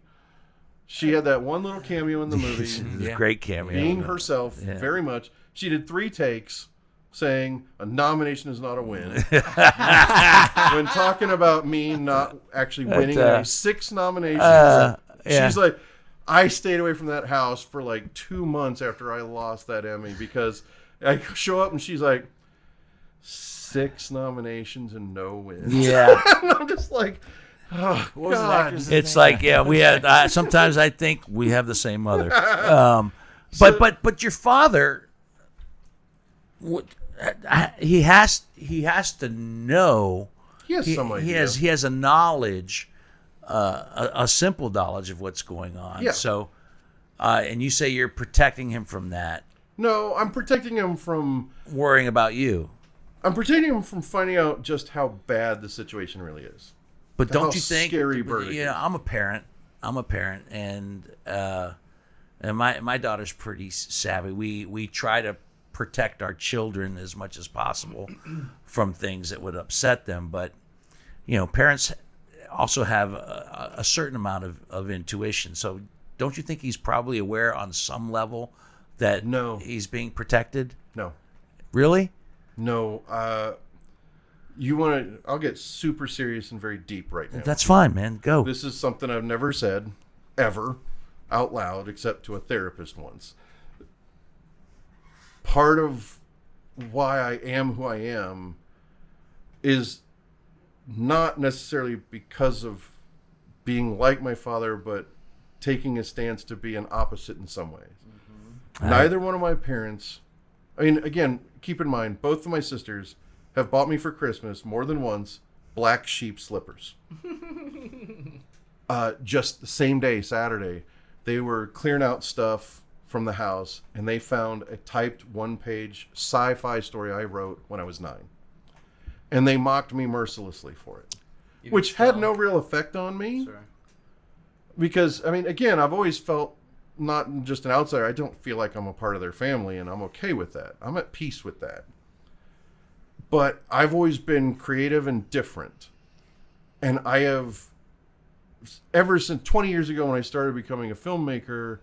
E: She had that one little cameo in the movie.
A: Great cameo.
E: Being herself, very much. She did 3 takes saying a nomination is not a win. When talking about me not actually winning 6 nominations, she's like, I stayed away from that house for like 2 months after I lost that Emmy because I show up and she's like, 6 nominations and no wins.
A: Yeah.
E: And I'm just like, oh, God.
A: It's like, we had. Sometimes I think we have the same mother. But your father, he has to know.
E: He has some idea.
A: He has a knowledge, a simple knowledge of what's going on.
E: Yeah.
A: So, and you say you're protecting him from that.
E: No, I'm protecting him from
A: worrying about you.
E: I'm protecting him from finding out just how bad the situation really is.
A: But don't you think?
E: Scary bird.
A: Yeah, I'm a parent, and my daughter's pretty savvy. We try to protect our children as much as possible from things that would upset them. But parents also have a certain amount of intuition. So don't you think he's probably aware on some level that he's being protected?
E: No.
A: Really?
E: No. You want to? I'll get super serious and very deep right now.
A: That's fine, man. Go.
E: This is something I've never said ever out loud except to a therapist once. Part of why I am who I am is not necessarily because of being like my father, but taking a stance to be an opposite in some ways. Neither one of my parents, I mean, again, keep in mind, both of my sisters have bought me for Christmas more than once black sheep slippers. Just the same day, Saturday, they were clearing out stuff from the house, and they found a typed one-page sci-fi story I wrote when I was 9. And they mocked me mercilessly for it, which had no real effect on me.
A: Sorry.
E: Because, I mean, again, I've always felt not just an outsider. I don't feel like I'm a part of their family, and I'm okay with that. I'm at peace with that. But I've always been creative and different. And I have, ever since 20 years ago when I started becoming a filmmaker,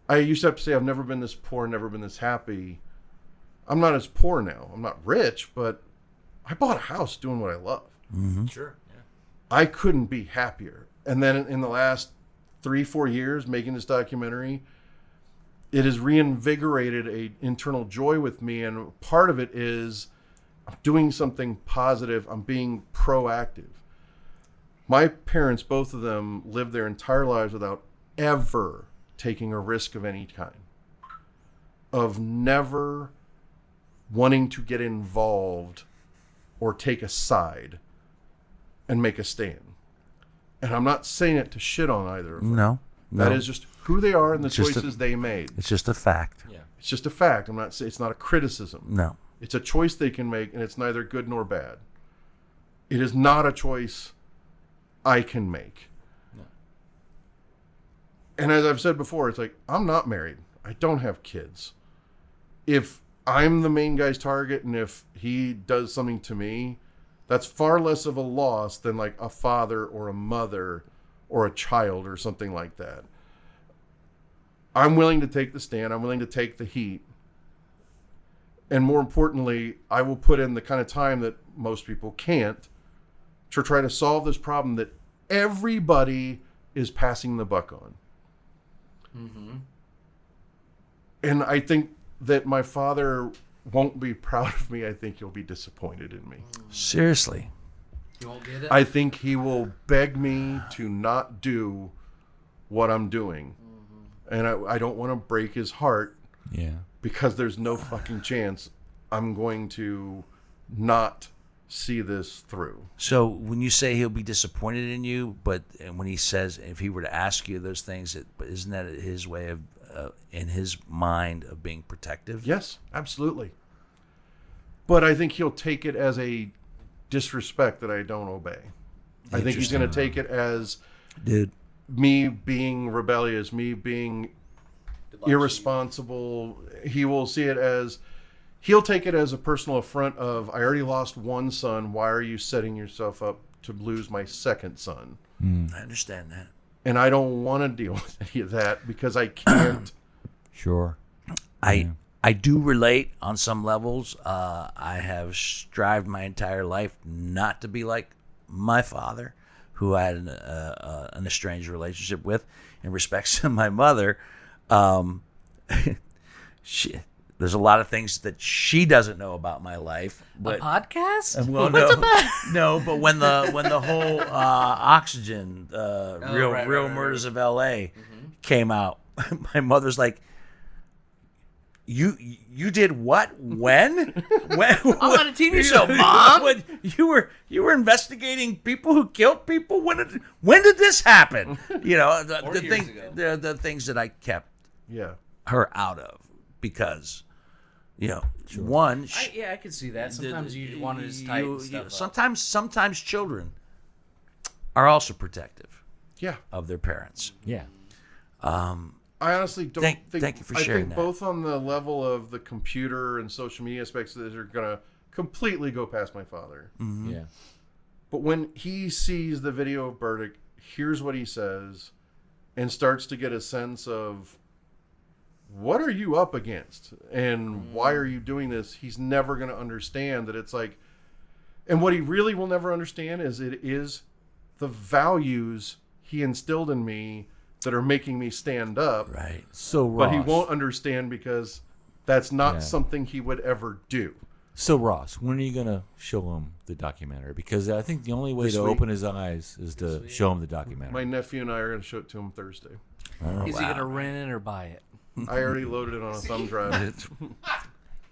E: I used to have to say I've never been this poor, never been this happy. I'm not as poor now. I'm not rich, but I bought a house doing what I love.
B: Mm-hmm. Sure. Yeah.
E: I couldn't be happier. And then in the last 3-4 years making this documentary, it has reinvigorated a internal joy with me. And part of it is I'm doing something positive. I'm being proactive. My parents, both of them, lived their entire lives without ever taking a risk of any kind, of never wanting to get involved or take a side and make a stand. And I'm not saying it to shit on either of them.
A: No.
E: That is just who they are and the choices they made.
A: It's just a fact.
B: Yeah.
E: It's just a fact. I'm not saying it's not a criticism.
A: No.
E: It's a choice they can make, and it's neither good nor bad. It is not a choice I can make.
B: No.
E: And as I've said before, it's like, I'm not married. I don't have kids. If I'm the main guy's target and if he does something to me, that's far less of a loss than like a father or a mother or a child or something like that. I'm willing to take the stand. I'm willing to take the heat. And more importantly, I will put in the kind of time that most people can't to try to solve this problem that everybody is passing the buck on.
D: Mm-hmm.
E: And I think that my father won't be proud of me. I think he'll be disappointed in me.
A: Seriously.
D: You won't get it?
E: I think he will beg me to not do what I'm doing. And I don't want to break his heart.
B: Yeah.
E: Because there's no fucking chance I'm going to not see this through.
A: So when you say he'll be disappointed in you, but when he says if he were to ask you those things, isn't that his way of, in his mind, of being protective?
E: Yes, absolutely. But I think he'll take it as a disrespect that I don't obey. I think he's going to take it as me being rebellious, me being irresponsible. He will see it as, he'll take it as a personal affront of, I already lost one son. Why are you setting yourself up to lose my second son?
A: I understand that.
E: And I don't want to deal with any of that because I can't.
B: Sure.
A: I do relate on some levels. I have strived my entire life not to be like my father, who I had an estranged relationship with. In respects to my mother, there's a lot of things that she doesn't know about my life. But,
D: a podcast?
A: Well, no, but when the whole Oxygen, Real Murders of L.A. came out, my mother's like, You did what? When?
D: I'm on a TV show, Mom.
A: You were investigating people who killed people. When did this happen? You know, the things that I kept her out of because, you know, one.
D: I could see that. Sometimes you want to just tighten stuff up.
A: Sometimes children are also protective.
E: Yeah.
A: Of their parents.
B: Yeah.
E: I honestly don't think.
A: Thank you for sharing
E: that. I think both on the level of the computer and social media aspects that are going to completely go past my father.
B: Mm-hmm. Yeah.
E: But when he sees the video of Burdick, hears what he says, and starts to get a sense of what are you up against and why are you doing this, he's never going to understand that it's like, and what he really will never understand is it is the values he instilled in me that are making me stand up.
A: Right.
B: So Ross.
E: But he won't understand because that's not something he would ever do.
B: So Ross, when are you going to show him the documentary? Because I think the only way to open his eyes is to show him the documentary.
E: My nephew and I are going to show it to him Thursday.
D: Is he going to rent it or buy it?
E: I already loaded it on a thumb drive.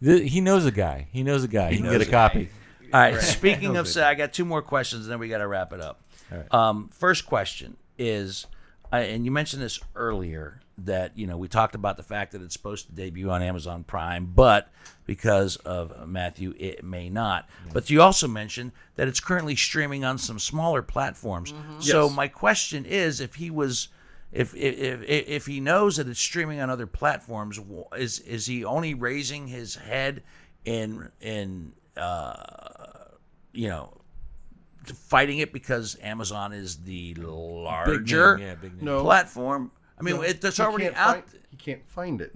B: He knows a guy. He can get a copy.
A: All right. Speaking of, I got 2 more questions, and then we got to wrap it up.
B: All right.
A: First question is, and you mentioned this earlier, that we talked about the fact that it's supposed to debut on Amazon Prime, but because of Matthew, it may not. But you also mentioned that it's currently streaming on some smaller platforms. So
E: Yes.
A: my question is, if he was, if he knows that it's streaming on other platforms, is he only raising his head in fighting it because Amazon is the larger
B: Big name.
E: No.
A: platform? I mean, it's already out.
E: He can't find it.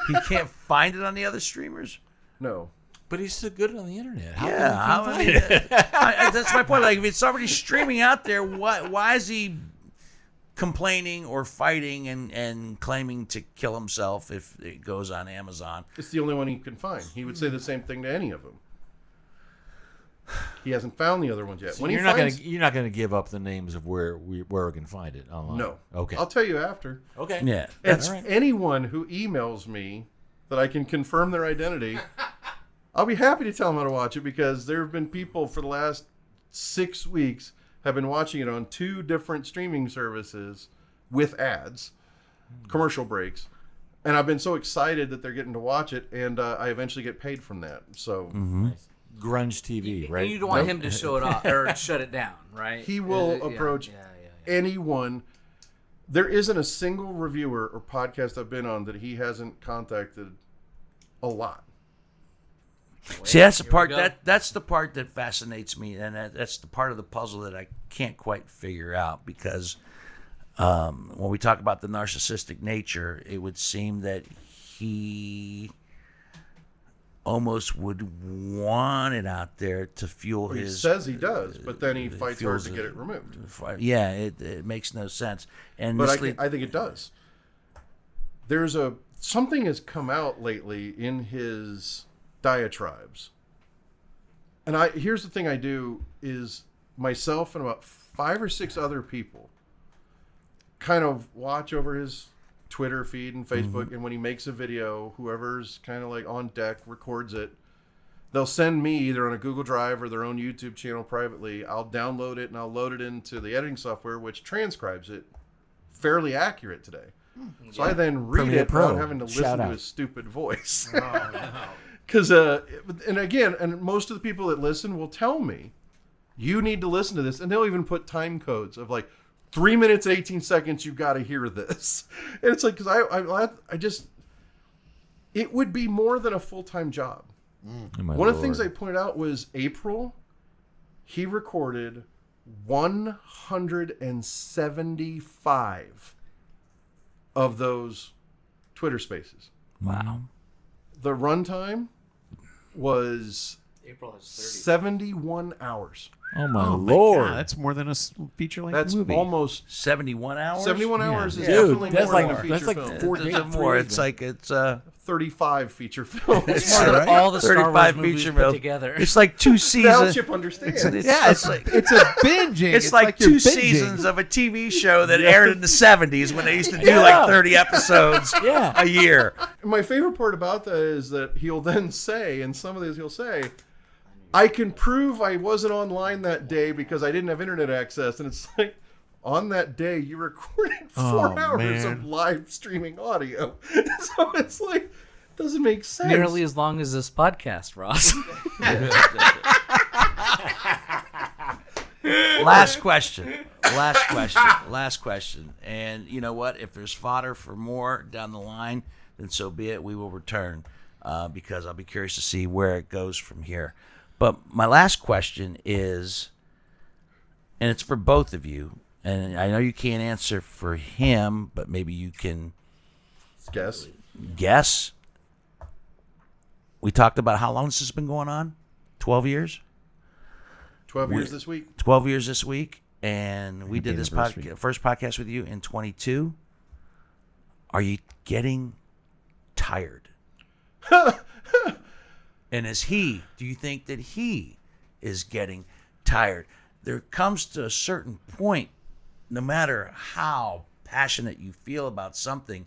A: He can't find it on the other streamers.
E: No.
B: But he's so good on the internet. How
A: Yeah,
B: can he find it?
A: that's my point. Like, if it's already streaming out there, why is he complaining or fighting and claiming to kill himself if it goes on Amazon?
E: It's the only one he can find. He would say the same thing to any of them. He hasn't found the other ones yet.
B: So you're not gonna give up the names of where we can find it online.
E: No.
B: Okay.
E: I'll tell you after.
B: Okay.
A: Yeah.
E: It's
B: all right.
E: anyone who emails me that I can confirm their identity. I'll be happy to tell them how to watch it, because there have been people for the last 6 weeks have been watching it on 2 different streaming services with ads, commercial breaks. And I've been so excited that they're getting to watch it, and I eventually get paid from that. So
B: Grunge TV, right?
D: And you don't want him to show it off or shut it down, right?
E: he will
D: Yeah,
E: approach
D: yeah.
E: anyone. There isn't a single reviewer or podcast I've been on that he hasn't contacted a lot.
A: See, that's the
D: Here we
A: part
D: go.
A: that's the part that fascinates me, and that's the part of the puzzle that I can't quite figure out, because when we talk about the narcissistic nature, it would seem that he almost would want it out there to fuel
E: He
A: his.
E: says he does, but then he
A: it
E: fights hard
A: fuels
E: to get it removed.
A: Yeah, it makes no sense. And
E: But
A: this
E: I think it does. There's something has come out lately in his diatribes. And here's the thing I do is myself and about 5 or 6 other people kind of watch over his Twitter feed and Facebook, and when he makes a video, whoever's kind of like on deck records it. They'll send me either on a Google Drive or their own YouTube channel privately. I'll download it and I'll load it into the editing software, which transcribes it fairly accurate today. So I then read
B: Premiere
E: it
B: Pro.
E: without having to
B: Shout
E: listen to
B: out.
E: his stupid voice. Because, and most of the people that listen will tell me, you need to listen to this. And they'll even put time codes of like 3 minutes, 18 seconds, you got to hear this. And it's like, because I just, it would be more than a full-time job.
B: Oh, my
E: One of the things I
B: Lord.
E: pointed out was April, he recorded 175 of those Twitter spaces.
A: wow.
E: The runtime was
D: April has
E: 71 hours.
B: Oh my
C: Oh my
B: Lord.
C: God, that's more than a feature-length
E: That's
C: movie.
E: almost
A: 71 hours.
E: 71 hours is
B: Dude,
E: definitely
B: that's
E: more than
B: like-
E: a feature
B: that's like
E: film.
B: 4
A: It's
B: days,
A: more.
B: 3
A: It's
B: days.
A: like it's
E: 35 feature films.
A: It's
D: more than
C: right?
D: all the Star
A: 35
D: Wars movies
A: feature
D: put
A: films.
D: together.
A: It's like 2
E: Now
A: seasons.
E: Chip understands.
C: It's
A: like
C: it's a binging.
A: it's like
C: you're
A: 2
C: binging.
A: seasons of a TV show that aired in the 70s when they used to do like 30 episodes
B: Yeah.
A: a year.
E: My favorite part about that is that he'll then say, in some of these he'll say, I can prove I wasn't online that day because I didn't have internet access. And it's like, on that day, you recorded 4 hours
C: man.
E: of live streaming audio. So it's like, doesn't make sense.
D: Nearly as long as this podcast, Ross.
A: Last question. Last question. And you know what? If there's fodder for more down the line, then so be it. We will return because I'll be curious to see where it goes from here. But my last question is, and it's for both of you, and I know you can't answer for him, but maybe you can
E: Guess.
A: guess. We talked about how long this has been going on? 12 years?
E: 12 years this week.
A: 12 years this week, and we did this
C: anniversary.
A: first podcast with you in 22. Are you getting tired? And do you think that he is getting tired? There comes to a certain point, no matter how passionate you feel about something,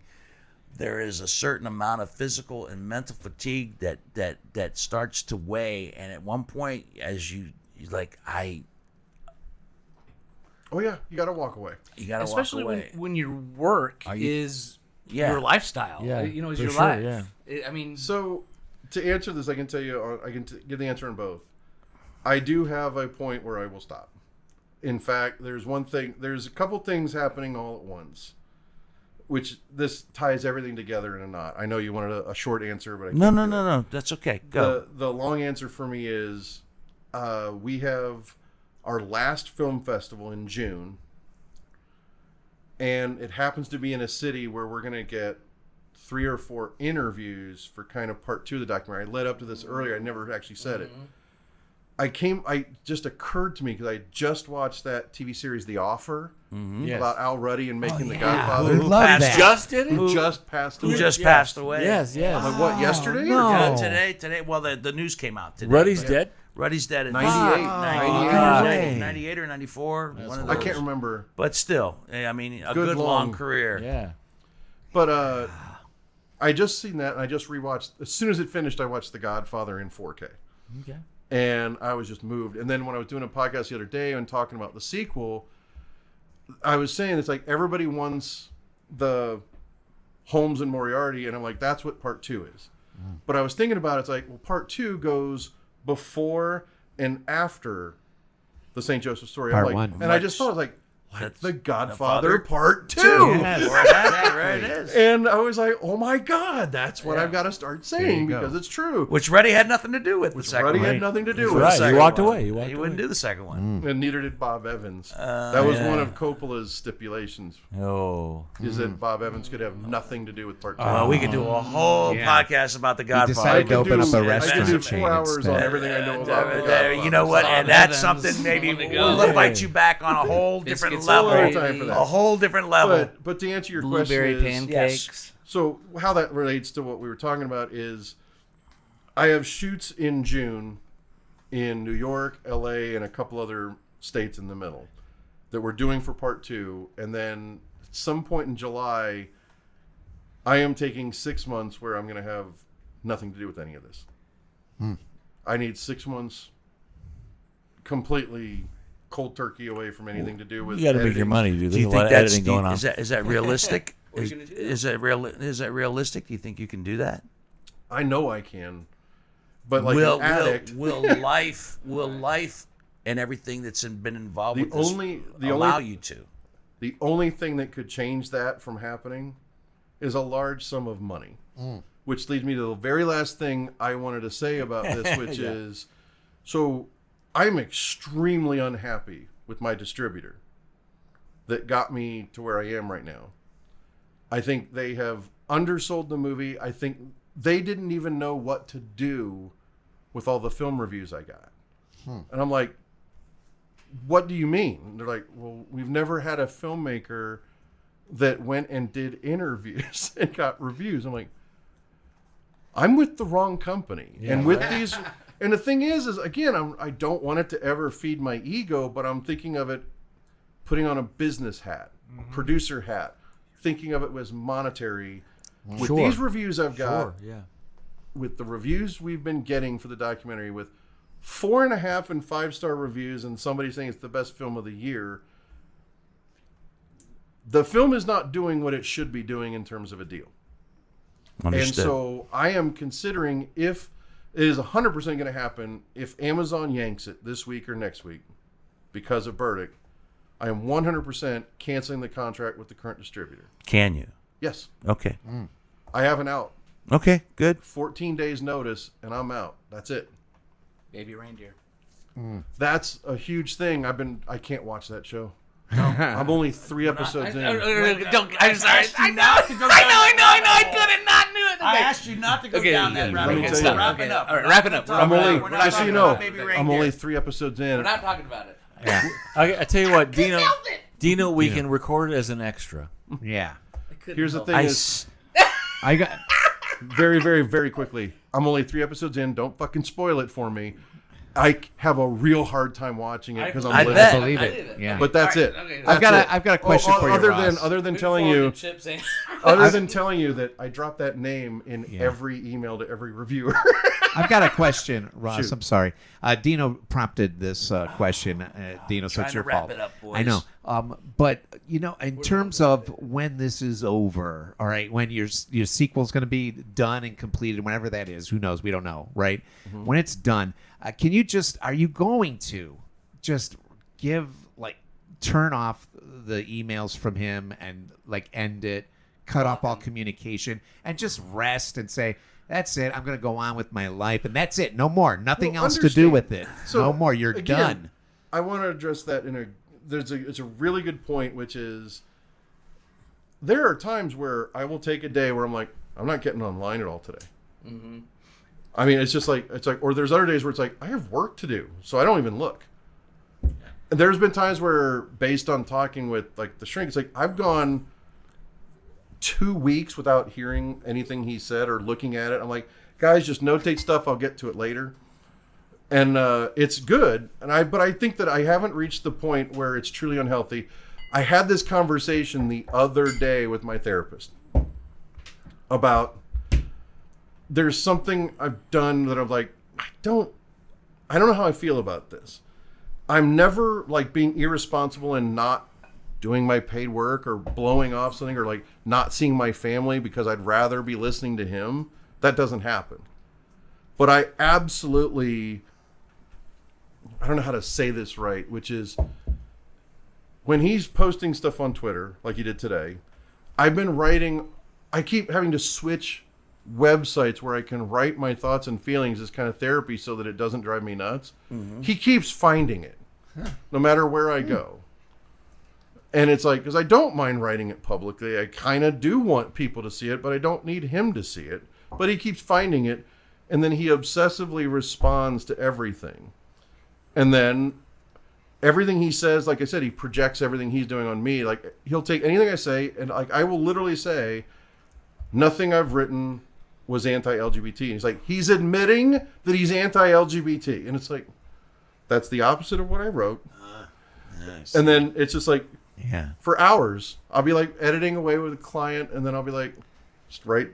A: there is a certain amount of physical and mental fatigue that starts to weigh, and at one point, as you like,
E: Oh yeah, you got to walk away.
A: you gotta
D: Especially
A: walk away.
D: when your work is
A: Yeah.
D: your lifestyle.
B: Yeah,
D: is
B: for
D: your
B: sure,
D: life.
B: yeah.
D: I mean,
E: So, to answer this, I can tell you, I can give the answer on both. I do have a point where I will stop. In fact, there's a couple things happening all at once, which this ties everything together in a knot. I know you wanted a short answer, but I can't do it.
A: No. That's okay. Go.
E: The long answer for me is we have our last film festival in June, and it happens to be in a city where we're going to get 3 or 4 interviews for kind of part 2 of the documentary. I led up to this earlier. I never actually said it. I just occurred to me because I just watched that TV series, The Offer,
B: Yes.
E: about Al Ruddy and making The
C: I
E: Godfather.
C: love that.
B: Just did it?
E: Who just passed away.
A: Who just passed away?
B: Yes, yes.
E: Like what, yesterday?
C: no.
E: Or
A: Yeah, today. Well, the news came out today.
B: Ruddy's
A: but
B: dead?
A: Ruddy's dead at
E: 98.
A: 98, 98 or 94. One of
E: I
A: those.
E: can't remember.
A: But still, I mean, a
E: Good
A: good long
E: long-
A: career.
B: Yeah.
E: But I just seen that, and I just rewatched. As soon as it finished, I watched The Godfather in 4K.
B: Okay.
E: And I was just moved. And then when I was doing a podcast the other day and talking about the sequel, I was saying it's like everybody wants the Holmes and Moriarty, and I'm like, that's what part 2 is. But I was thinking about it, it's like, well, part 2 goes before and after the St. Joseph story. I'm
C: Part
E: like,
C: 1.
E: and I just thought, like
A: That's
E: The Godfather Part 2.
C: Yes.
A: Right, it is.
E: And I was like, oh my God, that's what I've got to start saying
C: go.
E: because it's true.
A: Which Ruddy had nothing to do with the second
E: Ruddy
A: one.
E: had nothing to do with
B: Right,
E: the
B: he
E: second
B: walked
E: one.
B: away.
A: He wouldn't do the second one.
E: And neither did Bob Evans. That was one of Coppola's stipulations,
B: Oh.
E: is that Bob Evans could have nothing to do with part 2.
A: We could do a whole podcast about the Godfather.
C: decided to open up a
E: I could
C: restaurant
E: do
C: chain
E: 4 hours
C: instead.
E: on everything I know about the Godfather.
A: You know what? And
D: Bob
A: that's
D: Evans
A: something maybe
D: wanted to go.
A: we'll invite you back on a whole different
D: Biscuits
A: level.
D: and
E: Time for that.
A: A whole different level.
E: But to answer your
D: blueberry
E: question is,
D: pancakes.
E: so how that relates to what we were talking about is I have shoots in June in New York, LA, and a couple other states in the middle that we're doing for part 2. And then at some point in July, I am taking 6 months where I'm going to have nothing to do with any of this. I need 6 months completely cold turkey away from anything to do with
B: You got to make your
E: editing.
B: money, dude.
A: Do
B: There's
A: you
B: a
A: think
B: lot of
A: that's
B: editing going on.
A: is that realistic?
D: What are you gonna do?
A: Is that realistic? Do you think you can do that?
E: I know I can, but like an addict,
A: will life and everything that's been involved
E: The
A: with this
E: only-
A: allow you to?
E: the only thing that could change that from happening is a large sum of money. Which leads me to the very last thing I wanted to say about this, which is, so I'm extremely unhappy with my distributor that got me to where I am right now. I think they have undersold the movie. I think they didn't even know what to do with all the film reviews I got. And I'm like, what do you mean? And they're like, well, we've never had a filmmaker that went and did interviews and got reviews. I'm like, I'm with the wrong company. And with these, and the thing is again, I don't want it to ever feed my ego, but I'm thinking of it putting on a business hat, producer hat, thinking of it as monetary. With
B: Sure.
E: these reviews I've got,
B: Sure, yeah.
E: with the reviews we've been getting for the documentary, with 4.5 and 5-star reviews, and somebody saying it's the best film of the year, the film is not doing what it should be doing in terms of a deal.
A: Understood.
E: And so I am considering, if it is 100% going to happen, if Amazon yanks it this week or next week because of verdict, I am 100% canceling the contract with the current distributor.
A: Can you?
E: Yes,
A: Okay.
E: I have an out.
A: Okay. Good.
E: 14 days notice, and I'm out. That's it.
D: Baby reindeer.
E: That's a huge thing. I can't watch that show. I'm only 3 episodes in.
D: I'm sorry. I know. I couldn't not do it.
A: I asked you not to go down that
E: let
A: rabbit
E: me
A: hole.
E: tell
A: Stop
E: you.
A: wrapping up.
D: All right, wrapping up.
E: I'm only,
A: We're not
E: just so
A: talking
E: you know,
A: about Baby
E: I'm
A: Reindeer.
E: only 3 episodes in.
D: We're not talking about it.
B: Yeah. I tell you what, Dino, we can record it as an extra.
C: Yeah.
E: Here's the thing is,
C: I got.
E: very, very, very quickly, I'm only 3 episodes in. Don't fucking spoil it for me. I have a real hard time watching it because I'm
A: I
E: listening.
A: bet.
C: Believe it. Yeah.
E: But that's it.
D: Okay,
C: I've got a question for you,
E: other
C: Ross.
E: than telling you, other than telling you that I dropped that name in every email to every reviewer.
C: I've got a question, Ross.
E: Shoot.
C: I'm sorry. Dino prompted this question. Dino, so
A: Trying
C: it's your
A: to wrap
C: fault.
A: it up, boys.
C: I know. But in terms of when this is over, all right, when your sequel's going to be done and completed, whenever that is, who knows? We don't know, right?
E: Mm-hmm.
C: When it's done, are you going to just turn off the emails from him and end it, cut off all communication, and just rest and say, that's it. I'm going to go on with my life, and that's it. No more. Nothing else to do with it.
E: So,
C: no more. You're
E: again,
C: done.
E: I want to address that it's a really good point, which is there are times where I will take a day where I'm like, I'm not getting online at all today. Mm-hmm. I mean, it's like, or there's other days where it's like, I have work to do, so I don't even look. And there's been times where, based on talking with the shrink, it's like I've gone 2 weeks without hearing anything he said or looking at it. I'm like, guys, just notate stuff. I'll get to it later. And it's good. But I think that I haven't reached the point where it's truly unhealthy. I had this conversation the other day with my therapist about there's something I've done that I'm like, I don't know how I feel about this. I'm never being irresponsible and not doing my paid work or blowing off something or not seeing my family because I'd rather be listening to him. That doesn't happen. But I absolutely, I don't know how to say this right, which is when he's posting stuff on Twitter like he did today, I keep having to switch websites where I can write my thoughts and feelings as kind of therapy so that it doesn't drive me nuts. Mm-hmm. He keeps finding it no matter where I go. And it's because I don't mind writing it publicly. I kind of do want people to see it, but I don't need him to see it. But he keeps finding it, and then he obsessively responds to everything. And then everything he says, like I said, he projects everything he's doing on me. He'll take anything I say, and I will literally say, nothing I've written was anti-LGBT. And he's admitting that he's anti-LGBT. And it's that's the opposite of what I wrote. Nice. And then it's just for hours, I'll be editing away with a client, and then I'll be just write,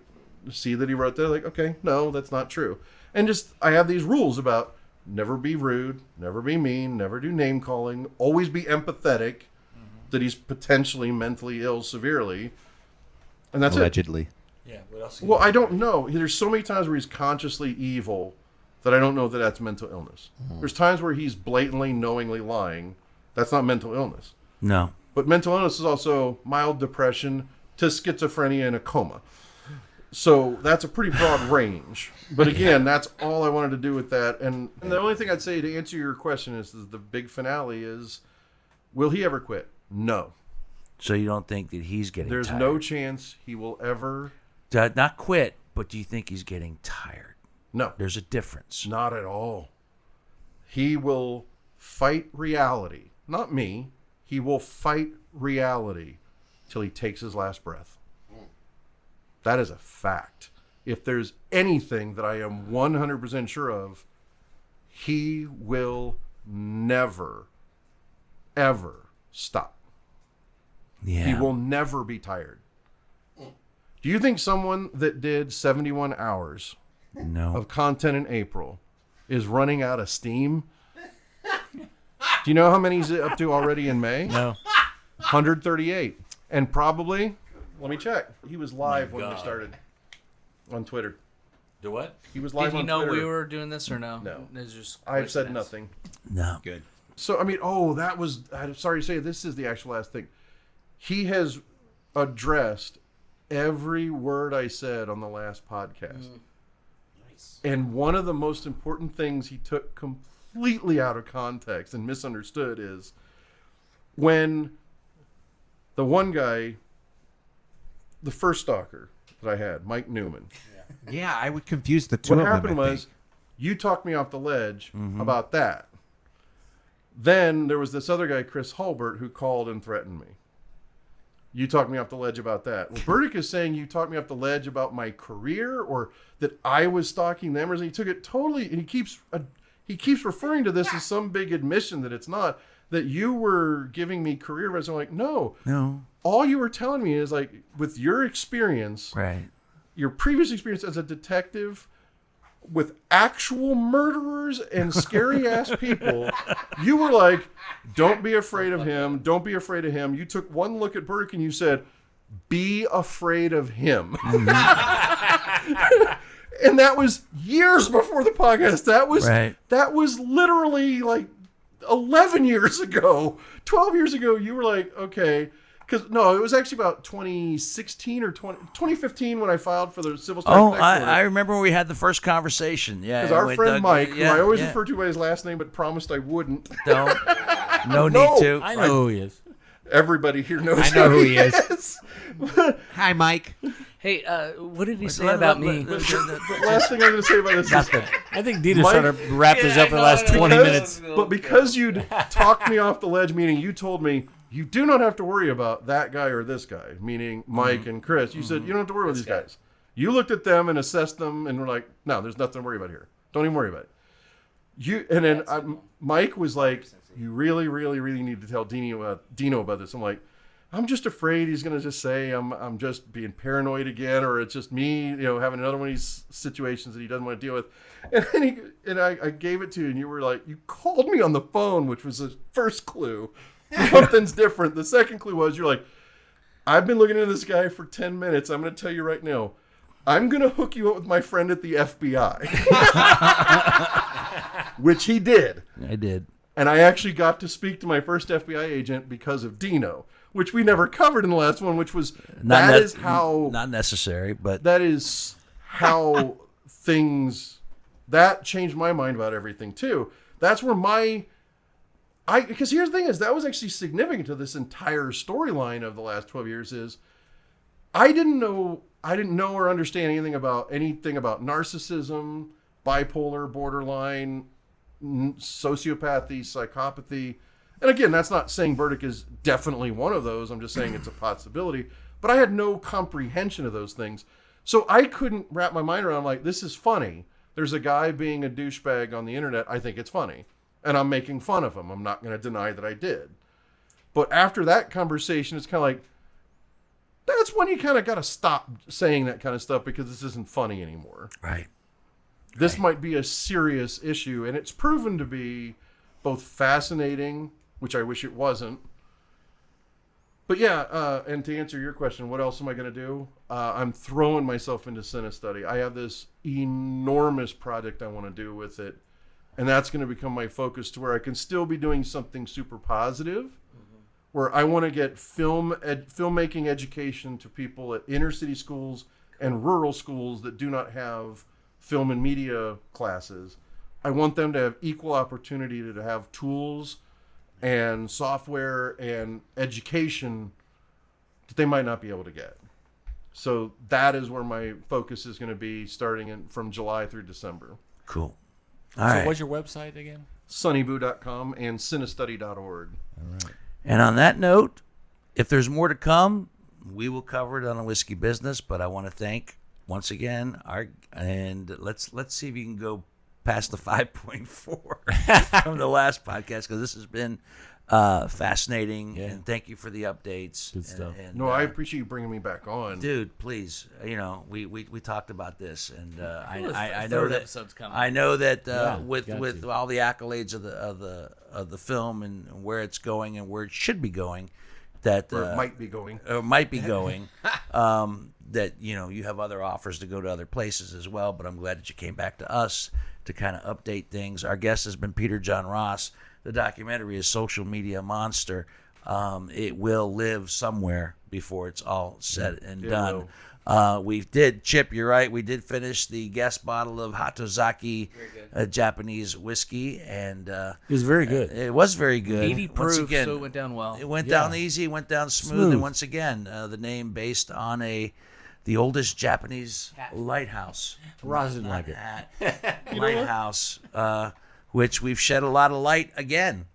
E: see that he wrote that. Okay, no, that's not true. And I have these rules about never be rude, never be mean, never do name calling, always be empathetic that he's potentially mentally ill severely. And that's
C: Allegedly.
B: Yeah. What else?
E: Well, I don't know. There's so many times where he's consciously evil that I don't know that that's mental illness. There's times where he's blatantly, knowingly lying. That's not mental illness.
A: No.
E: But mental illness is also mild depression to schizophrenia and a coma. So that's a pretty broad range. But again, that's all I wanted to do with that. And the only thing I'd say to answer your question is the big finale is, will he ever quit? No.
A: So you don't think that he's getting
E: There's
A: tired?
E: no chance he will ever.
A: Not quit, but do you think he's getting tired?
E: No.
A: There's a difference.
E: Not at all. He will fight reality. Not me. He will fight reality till he takes his last breath. That is a fact. If there's anything that I am 100% sure of, he will never, ever stop.
A: Yeah.
E: He will never be tired. Do you think someone that did 71 hours of content in April is running out of steam? Do you know how many he's up to already in May?
A: No.
E: 138. And probably, let me check. He was live when we started on Twitter.
B: Do what?
E: He was live
D: Did he
E: on
D: know
E: Twitter.
D: we were doing this or no?
E: No.
D: It's just
E: I've said
D: coincidence.
E: nothing.
A: No.
C: Good.
E: So, I mean, I'm sorry to say, this is the actual last thing. He has addressed every word I said on the last podcast. Nice. And one of the most important things he took completely out of context and misunderstood is when the one guy, the first stalker that I had, Mike Newman.
C: Yeah, I would confuse the two
E: What
C: of them.
E: happened was, you talked me off the ledge about that. Then there was this other guy, Chris Hulbert, who called and threatened me. You talked me off the ledge about that. Well, Burdick is saying you talked me off the ledge about my career or that I was stalking them. Or he took it totally, and he keeps referring to this as some big admission that it's not, that you were giving me career advice. I'm like, no. All you were telling me is like, with your experience,
A: Right.
E: your previous experience as a detective with actual murderers and scary ass people, you were like, don't be afraid of him. Don't be afraid of him. You took one look at Burke and you said, be afraid of him. And that was years before the podcast. That was literally like 11 years ago, 12 years ago. You were like, okay. Because, no, it was actually about 2016 or 2015 when I filed for the civil strike.
A: Oh, I remember when we had the first conversation. Yeah.
E: Because our friend Mike, who I always
A: yeah.
E: refer to by his last name but promised I wouldn't.
A: Don't. No need to.
B: I know who he is.
E: Everybody here knows
C: I know who he is.
E: is.
C: Hi, Mike.
D: Hey, what did he say about me?
E: The last thing I'm going to say about this is,
B: I think Dina's
E: Mike-
B: trying to wrap this up for the last 20 minutes.
E: but because you'd talked me off the ledge, meaning you told me, you do not have to worry about that guy or this guy, meaning Mike and Chris. You said, you don't have to worry about these guys. You looked at them and assessed them and were like, no, there's nothing to worry about here. Don't even worry about it. And then Mike was like, you really, really, really need to tell Dino about this. I'm like, I'm just afraid he's going to just say I'm just being paranoid again, or it's just me, having another one of these situations that he doesn't want to deal with. And then I gave it to you, and you were like, you called me on the phone, which was the first clue. Something's different. The second clue was you're like, I've been looking into this guy for 10 minutes. I'm going to tell you right now, I'm going to hook you up with my friend at the FBI. Which he did.
A: I did.
E: And I actually got to speak to my first FBI agent because of Dino, which we never covered in the last one, which was
A: Not necessary, but
E: that is how things, that changed my mind about everything too. That's where because here's the thing is, that was actually significant to this entire storyline of the last 12 years is I didn't know or understand anything about narcissism, bipolar, borderline, sociopathy, psychopathy. And again, that's not saying Burdick is definitely one of those. I'm just saying it's a possibility. But I had no comprehension of those things. So I couldn't wrap my mind around, like, this is funny. There's a guy being a douchebag on the internet. I think it's funny. And I'm making fun of him. I'm not going to deny that I did. But after that conversation, it's kind of like, that's when you kind of got to stop saying that kind of stuff because this isn't funny anymore.
A: right.
E: This might be a serious issue. And it's proven to be both fascinating, which I wish it wasn't. But yeah, and to answer your question, what else am I going to do? I'm throwing myself into Cinestudy. I have this enormous project I want to do with it. And that's going to become my focus to where I can still be doing something super positive, where I want to get filmmaking education to people at inner city schools and rural schools that do not have film and media classes. I want them to have equal opportunity to have tools and software and education that they might not be able to get. So that is where my focus is going to be starting from July through December.
A: Cool.
B: So
A: All right.
B: what's your website again?
E: Sunnyboo.com and cinestudy.org.
B: All right.
A: And on that note, if there's more to come, we will cover it on a Whiskey Business. But I want to thank once again let's see if you can go past the 5.4 from the last podcast, because this has been fascinating.
B: Yeah.
A: And thank you for the updates.
B: Good stuff.
E: No, I appreciate you bringing me back on.
A: Dude, please. We talked about this, and I know
D: third
A: that
D: episode's coming.
A: I know that
B: Yeah,
A: with
B: got to.
A: all the accolades of the film and where it's going and where it should be going, that
E: Or it might be going.
A: that you have other offers to go to other places as well. But I'm glad that you came back to us to kind of update things. Our guest has been Peter John Ross. The documentary is Social Media Monster. It will live somewhere before it's all said and done. Chip, you're right. We did finish the guest bottle of Hatozaki Japanese whiskey, and
B: It was very good.
A: it was very good.
D: 80
A: Once
D: proof,
A: again,
D: so it went down well.
A: it went down easy, went down smooth, and once again, the name based on the oldest Japanese lighthouse.
B: Ross didn't like it.
A: Lighthouse, which we've shed a lot of light again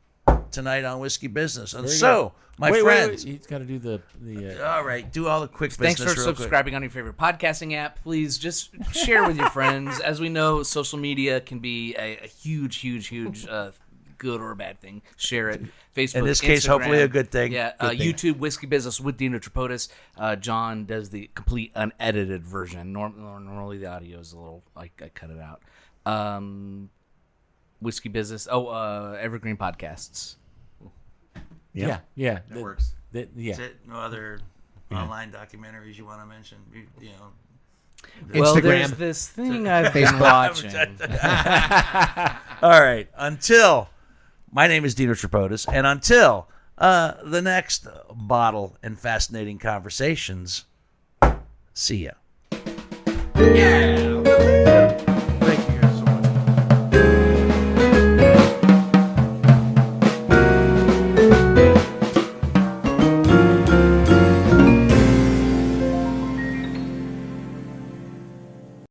A: tonight on Whiskey Business. And
B: Very
A: so, my friends.
B: Wait. He's got to do the
A: All right, do all the quick
D: Thanks
A: business
D: for
A: real quick.
D: subscribing on your favorite podcasting app. Please just share with your friends. As we know, social media can be a huge good or a bad thing. Share it. Facebook,
A: In this case,
D: Instagram.
A: hopefully a good thing.
D: Yeah,
A: Good thing.
D: YouTube, Whiskey Business with Dino Tripodis. John does the complete unedited version. Normally the audio is a little, I cut it out. Whiskey Business. Evergreen Podcasts.
B: yeah.
C: That works.
B: Yeah.
A: That's it? No other online documentaries you want to mention? You know.
D: Well, there's
C: Instagram.
D: this thing I've been watching.
A: All right. Until my name is Dino Tripodis, and until the next bottle and fascinating conversations, see ya.
C: Yeah.